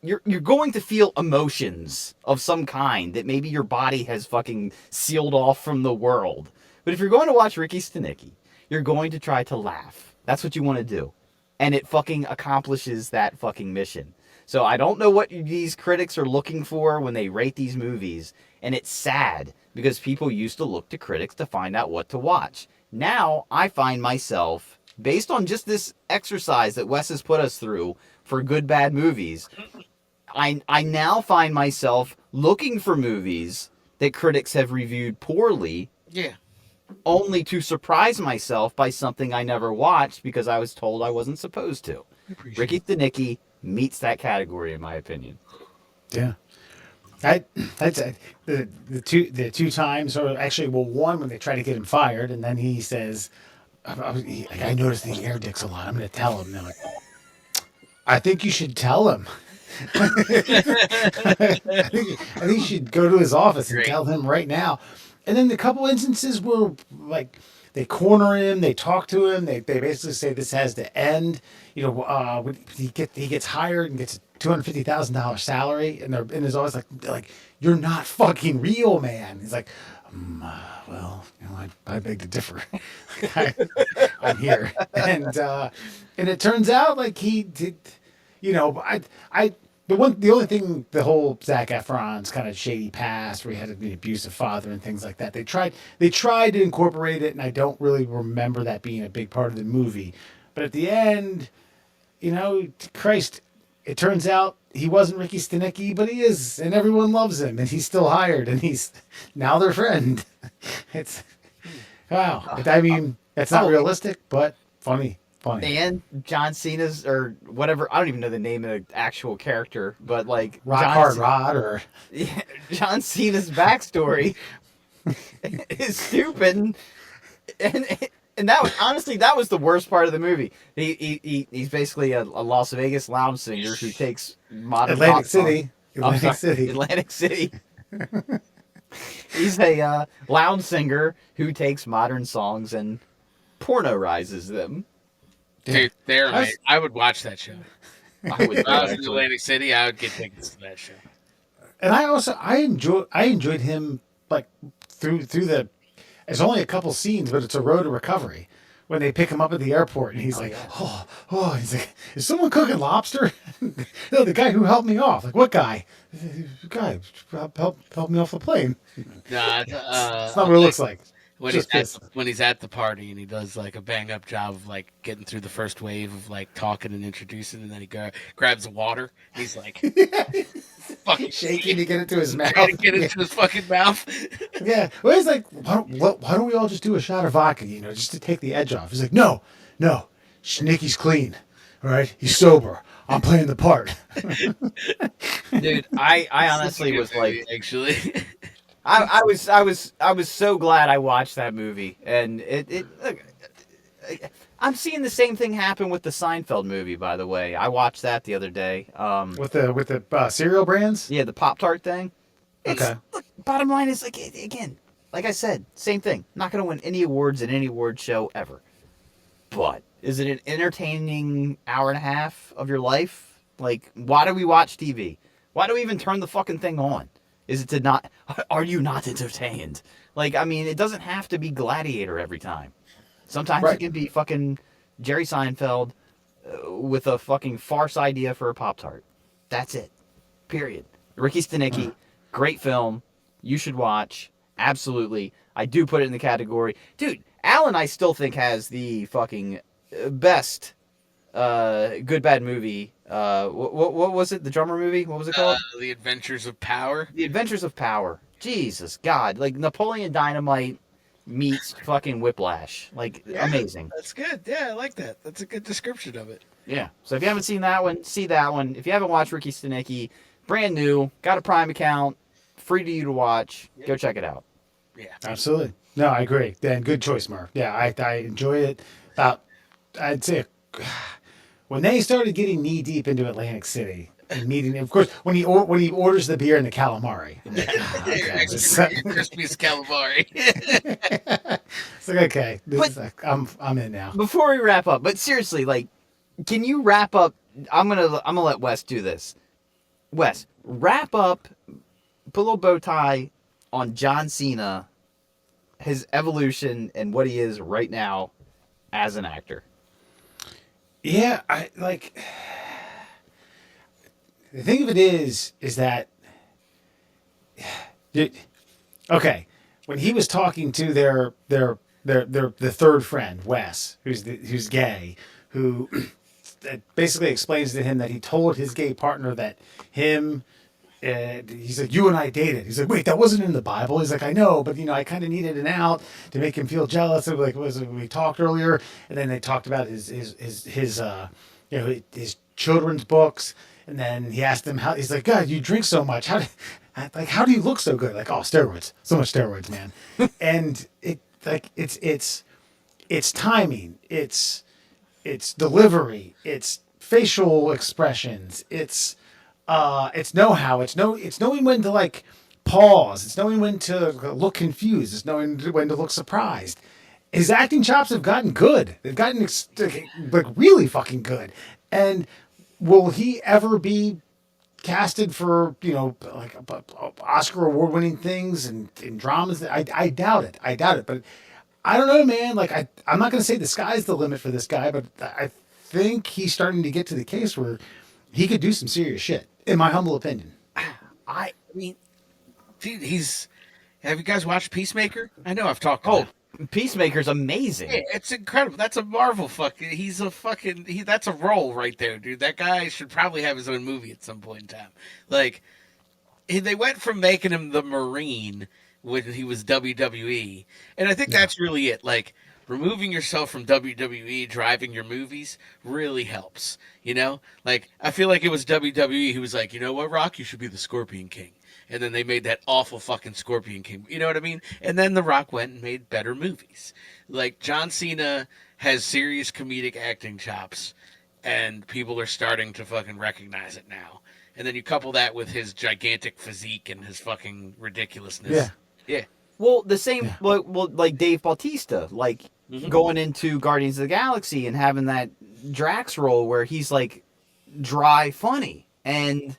you're going to feel emotions of some kind that maybe your body has fucking sealed off from the world. But if you're going to watch Ricky Stenicky, you're going to try to laugh. That's what you want to do. And it fucking accomplishes that fucking mission. So I don't know what these critics are looking for when they rate these movies. And it's sad because people used to look to critics to find out what to watch. Now I find myself, based on just this exercise that Wes has put us through for good, bad movies, I now find myself looking for movies that critics have reviewed poorly, Yeah. only to surprise myself by something I never watched because I was told I wasn't supposed to. Ricky Stenicky meets that category, in my opinion. Yeah. I'd say the two times, or actually, well, one when they try to get him fired, and then he says, I noticed the air dicks a lot. I'm going to tell him. And they're like, I think you should tell him. I think you should go to his office and tell him right now. And then the couple instances where, like, they corner him, they talk to him, they basically say this has to end. You know, when he gets hired and gets a $250,000 salary, and there's always like you're not fucking real, man. He's like, well, you know, I beg to differ. I'm here, and it turns out like he did. You know, the only thing, the whole Zac Efron's kind of shady past where he had an abusive father and things like that. They tried to incorporate it, and I don't really remember that being a big part of the movie. But at the end, you know, Christ, it turns out he wasn't Ricky Stenicky, but he is, and everyone loves him, and he's still hired, and he's now their friend. It's wow. I mean, it's not realistic, but funny. And John Cena's, or whatever, I don't even know the name of the actual character, but like Rod, or John Cena's backstory is stupid, and that was honestly that was the worst part of the movie. He's basically a Las Vegas lounge singer who takes modern Atlantic City. Atlantic City. He's a lounge singer who takes modern songs and pornorizes them. Dude, I would watch that show. If I was in Atlantic City, I would get tickets to that show. And I enjoyed him like through the. It's only a couple scenes, but it's a road to recovery when they pick him up at the airport, and he's he's like, is someone cooking lobster? No, the guy who helped me off. Like, what guy? The guy help me off the plane. Nah, It's not what it looks like. when Just pissed. when he's at the party and he does like a bang up job of like getting through the first wave of like talking and introducing, and then he grabs water. He's like fucking Shaking to get it to his mouth. trying to get Yeah. into his fucking mouth. Yeah. Well, he's like, why don't we all just do a shot of vodka, just to take the edge off? He's like, no. Sneaky's clean. All right? He's sober. I'm playing the part. Dude, I honestly was like, actually. I was so glad I watched that movie, and look, I'm seeing the same thing happen with the Seinfeld movie. By the way, I watched that the other day. With the cereal brands? Yeah, the Pop-Tart thing. Okay. Look, bottom line is, like, again, like I said, same thing. Not going to win any awards at any award show ever. But is it an entertaining hour and a half of your life? Like, why do we watch TV? Why do we even turn the fucking thing on? Is it to not... Are you not entertained? Like, I mean, it doesn't have to be Gladiator every time. Sometimes Right. it can be fucking Jerry Seinfeld with a fucking farce idea for a Pop-Tart. That's it. Period. Ricky Stenicky, great film. You should watch. Absolutely. I do put it in the category. Dude, Alan, I still think, has the fucking best good bad movie. What was it? The drummer movie? What was it called? The Adventures of Power. The Adventures of Power. Jesus God. Like Napoleon Dynamite meets fucking Whiplash. Like, amazing. That's good. Yeah, I like that. That's a good description of it. Yeah. So if you haven't seen that one, see that one. If you haven't watched Ricky Stenicky, brand new, got a Prime account, free to you to watch. Go check it out. Yeah. Absolutely. No, I agree. Then good choice, Murph. Yeah, I enjoy it. I'd say when they started getting knee deep into Atlantic City and meeting, of course, when he orders the beer and the calamari. I'm like, Crispy's calamari. It's like, okay, I'm in now. Before we wrap up, but seriously, like, can you wrap up? I'm gonna let Wes do this. Wes, wrap up. Put a little bow tie on John Cena, his evolution, and what he is right now as an actor. Yeah, I like. The thing of it is that. Okay, when he was talking to the third friend, Wes, who's gay, who basically explains to him that he told his gay partner that him. And he's like, you and I dated. He's like, wait, that wasn't in the Bible. He's like, I know, but I kind of needed an out to make him feel jealous. And like, we talked earlier, and then they talked about his children's books, and then he asked him how. He's like, God, you drink so much. How do you look so good? Like, oh, steroids, so much steroids, man. And it's timing, it's delivery, it's facial expressions, it's know-how. It's knowing when to like pause. It's knowing when to look confused. It's knowing when to look surprised. His acting chops have gotten good. They've gotten like really fucking good. And will he ever be casted for like Oscar award-winning things and in dramas? I doubt it. But I don't know, man. Like I'm not gonna say the sky's the limit for this guy, but I think he's starting to get to the case where he could do some serious shit, in my humble opinion. I mean, dude, have you guys watched Peacemaker? I know I've talked about it. Peacemaker's amazing. Yeah, it's incredible. That's a Marvel that's a role right there, dude. That guy should probably have his own movie at some point in time. Like, they went from making him the Marine when he was WWE, and I think that's really it. Like, removing yourself from WWE, driving your movies really helps. Like, I feel like it was WWE who was like, you know what, Rock, you should be the Scorpion King. And then they made that awful fucking Scorpion King. You know what I mean? And then The Rock went and made better movies. Like, John Cena has serious comedic acting chops, and people are starting to fucking recognize it now. And then you couple that with his gigantic physique and his fucking ridiculousness. Yeah. Well, the same, like Dave Bautista, like going into Guardians of the Galaxy and having that Drax role where he's like dry funny. And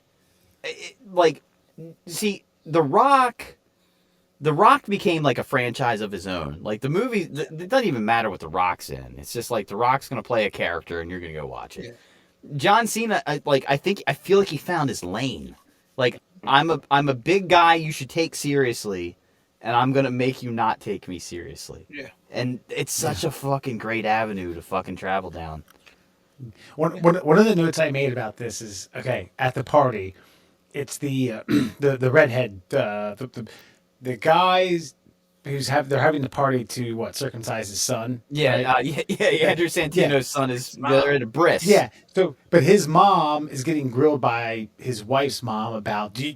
see, The Rock became like a franchise of his own. Like the movie, it doesn't even matter what The Rock's in. It's just like The Rock's going to play a character and you're going to go watch it. Yeah. John Cena, I feel like he found his lane. Like, I'm a big guy you should take seriously, and I'm gonna make you not take me seriously. Yeah. And it's such a fucking great avenue to fucking travel down. One of the notes I made about this is, okay, at the party, it's the the redhead, the guys they're having the party to circumcise his son. Yeah, right? Andrew Santino's son is Mom. they're at a bris. Yeah. So, but his mom is getting grilled by his wife's mom about do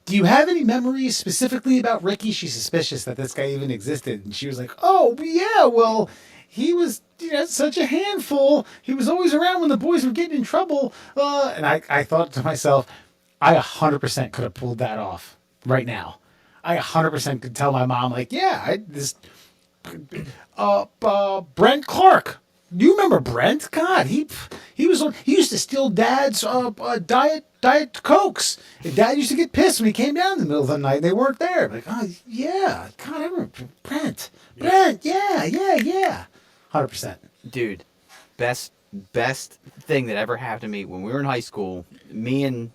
you have any memories specifically about Ricky? She's suspicious that this guy even existed, and she was like, "Oh yeah, well, he was such a handful. He was always around when the boys were getting in trouble." And I thought to myself, I 100% could have pulled that off right now. I 100% could tell my mom, like, yeah, Brent Clark. Do you remember Brent? God, he used to steal Dad's diet Cokes. And Dad used to get pissed when he came down in the middle of the night and they weren't there. Like, oh yeah, God, I remember Brent, yeah, 100%. Dude, best thing that ever happened to me when we were in high school. Me and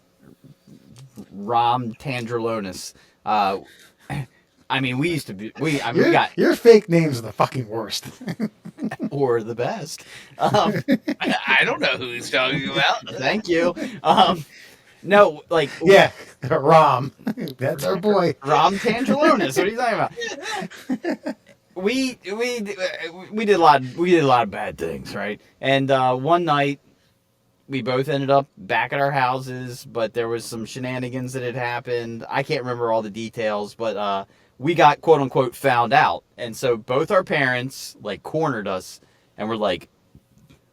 Rom Tandrolonis. I mean, we used to be. We got Your fake names are the fucking worst. or the best. I don't know who he's talking about. Thank you. No, like Yeah, Rom. That's our boy. Rom Tandrolonis. What are you talking about? We did a lot. We did a lot of bad things, right? And one night, we both ended up back at our houses, but there was some shenanigans that had happened. I can't remember all the details, but we got quote unquote found out, and so both our parents like cornered us and were like,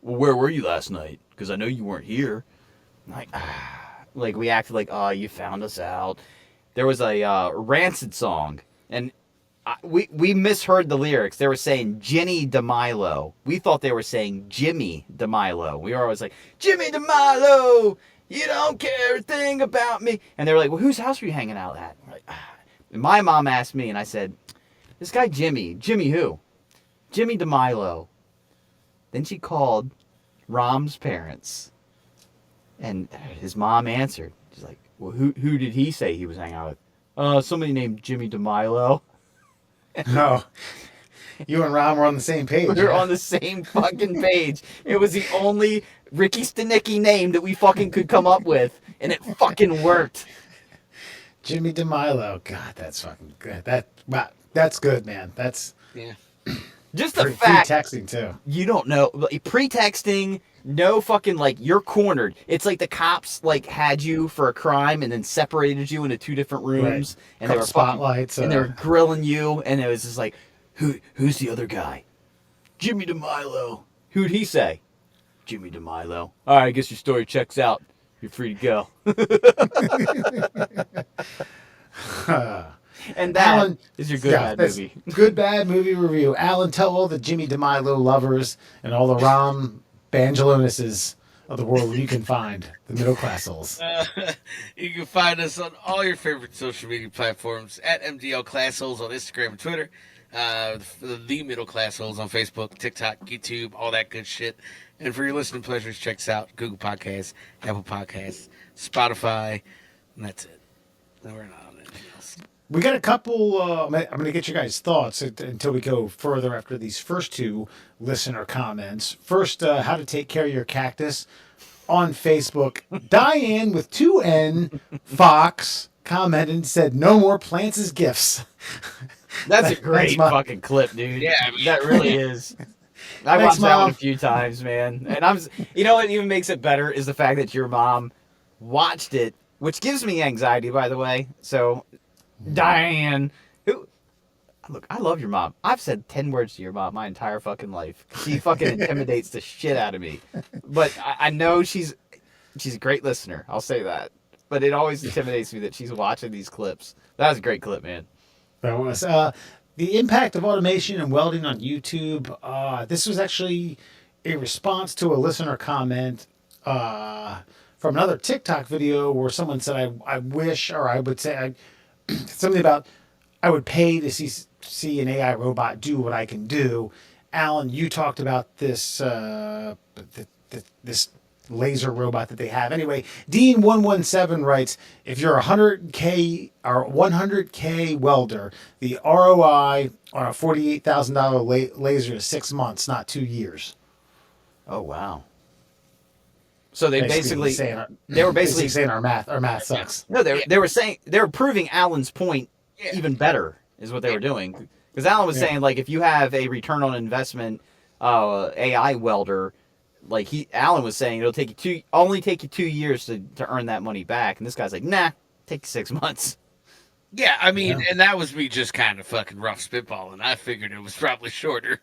"Well, where were you last night? Because I know you weren't here." Like we acted like, "Oh, you found us out." There was a Rancid song, and we misheard the lyrics. They were saying Ginny DeMilo. We thought they were saying Jimmy DeMilo. We were always like, Jimmy DeMilo, you don't care a thing about me. And they were like, well, whose house were you hanging out at? I'm like, And my mom asked me, and I said, this guy Jimmy. Jimmy who? Jimmy DeMilo. Then she called Rom's parents, and his mom answered. She's like, well, who did he say he was hanging out with? Somebody named Jimmy DeMilo. No. You and Rom were on the same page. We were on the same fucking page. It was the only Ricky Stenicky name that we fucking could come up with, and it fucking worked. Jimmy DeMilo. God, that's fucking good. That's good, man. That's Just the free fact texting too. you don't know, pre-texting, no fucking like you're cornered. It's like the cops like had you for a crime and then separated you into two different rooms, and they were spotlights, and they were grilling you, and it was just like, who's the other guy? Jimmy DeMilo. Who'd he say? Jimmy DeMilo. All right, I guess your story checks out. You're free to go. And that Alan, is your good bad that's movie. Good bad movie review. Alan, tell all the Jimmy DeMilo lovers and all the Rom Bangelonuses of the world where you can find the middle class souls. You can find us on all your favorite social media platforms at MDL Class Souls on Instagram and Twitter. The Middle Class Souls on Facebook, TikTok, YouTube, all that good shit. And for your listening pleasures, check us out: Google Podcasts, Apple Podcasts, Spotify, and that's it. No, we're not on anything else. We got a couple. I'm going to get your guys' thoughts until we go further after these first two listener comments. First, how to take care of your cactus on Facebook. Diane with 2N Fox commented and said, "No more plants as gifts." That's a great Thanks, Mom. fucking clip, dude. Yeah, I mean- that really is. I Thanks, watched that one Mom. a few times, man. And you know what even makes it better is the fact that your mom watched it, which gives me anxiety, by the way. So, Diane, look, I love your mom. I've said 10 words to your mom my entire fucking life. She fucking intimidates the shit out of me. But I know she's a great listener. I'll say that. But it always intimidates me that she's watching these clips. That was a great clip, man. That was the impact of automation and welding on YouTube. This was actually a response to a listener comment from another TikTok video where someone said, I wish, or I would say, something about I would pay to see an AI robot do what I can do. Alan, you talked about this this laser robot that they have. Anyway, Dean117 writes, if you're a 100K or 100K welder, the ROI on a $48,000 laser is 6 months, not 2 years. Oh wow. So they Basically they were basically saying our math sucks. no, they were saying they were proving Alan's point even better is what they were doing. Because Alan was saying, like, if you have a return on investment AI welder, like Alan was saying, it'll only take you 2 years to earn that money back. And this guy's like, nah, take 6 months. Yeah, I mean, and that was me just kind of fucking rough spitballing. I figured it was probably shorter.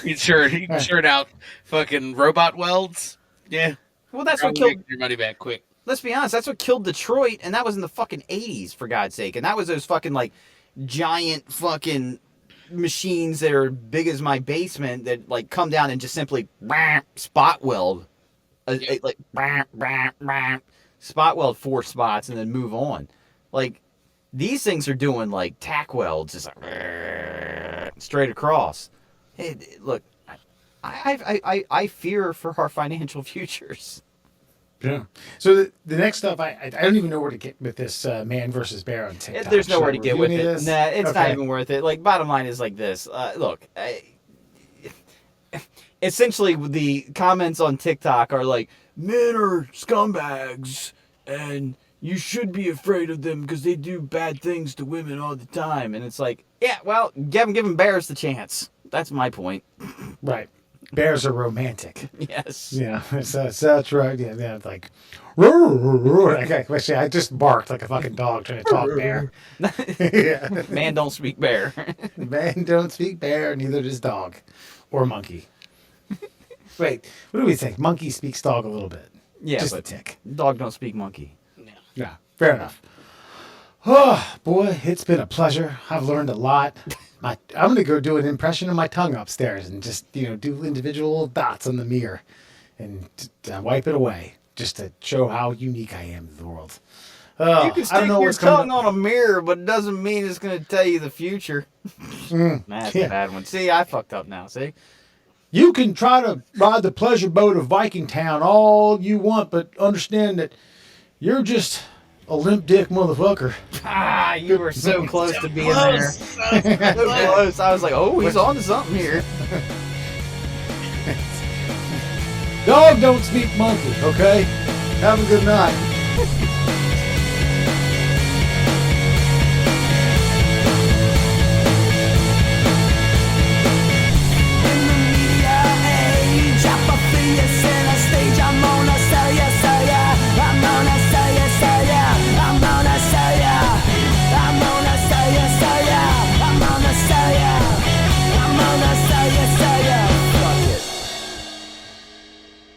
He churned out fucking robot welds. Yeah. Well, that's what Probably killed. make your money back quick. Let's be honest, that's what killed Detroit, and that was in the fucking 80s, for God's sake. And that was those fucking, like, giant fucking machines that are big as my basement that, like, come down and just simply spot weld. Like, spot weld 4 spots and then move on. Like, these things are doing, like, tack welds, just like, straight across. Hey, look, I fear for our financial futures. Yeah. So the next stuff, I don't even know where to get with this man versus bear on TikTok. There's nowhere to Should I get with review it. this? Nah, it's Okay. not even worth it. Like, bottom line is like this. Look, essentially the comments on TikTok are like, men are scumbags, and you should be afraid of them because they do bad things to women all the time. And it's like, yeah, well, give them bears the chance. That's my point. Right. Bears are romantic. Yes. Yeah, that's right. Yeah, like, actually, I just barked like a fucking dog trying to talk bear. Yeah. Man don't speak bear. Man don't speak bear, neither does dog or monkey. Wait, what do we think? Monkey speaks dog a little bit. Yeah, just a but tick. dog don't speak monkey. Yeah, fair enough. Oh, boy, it's been a pleasure. I've learned a lot. I'm going to go do an impression of my tongue upstairs and just, do individual dots on the mirror and wipe it away just to show how unique I am in the world. You can I don't stick know your what's coming tongue on a mirror, but it doesn't mean it's going to tell you the future. That's a bad one. See, I fucked up now, see? You can try to ride the pleasure boat of Viking Town all you want, but understand that you're just a limp dick motherfucker. Ah, you were so close to being there. So close. I was like, oh, he's on to something here. Dog don't speak monkey, okay? Have a good night.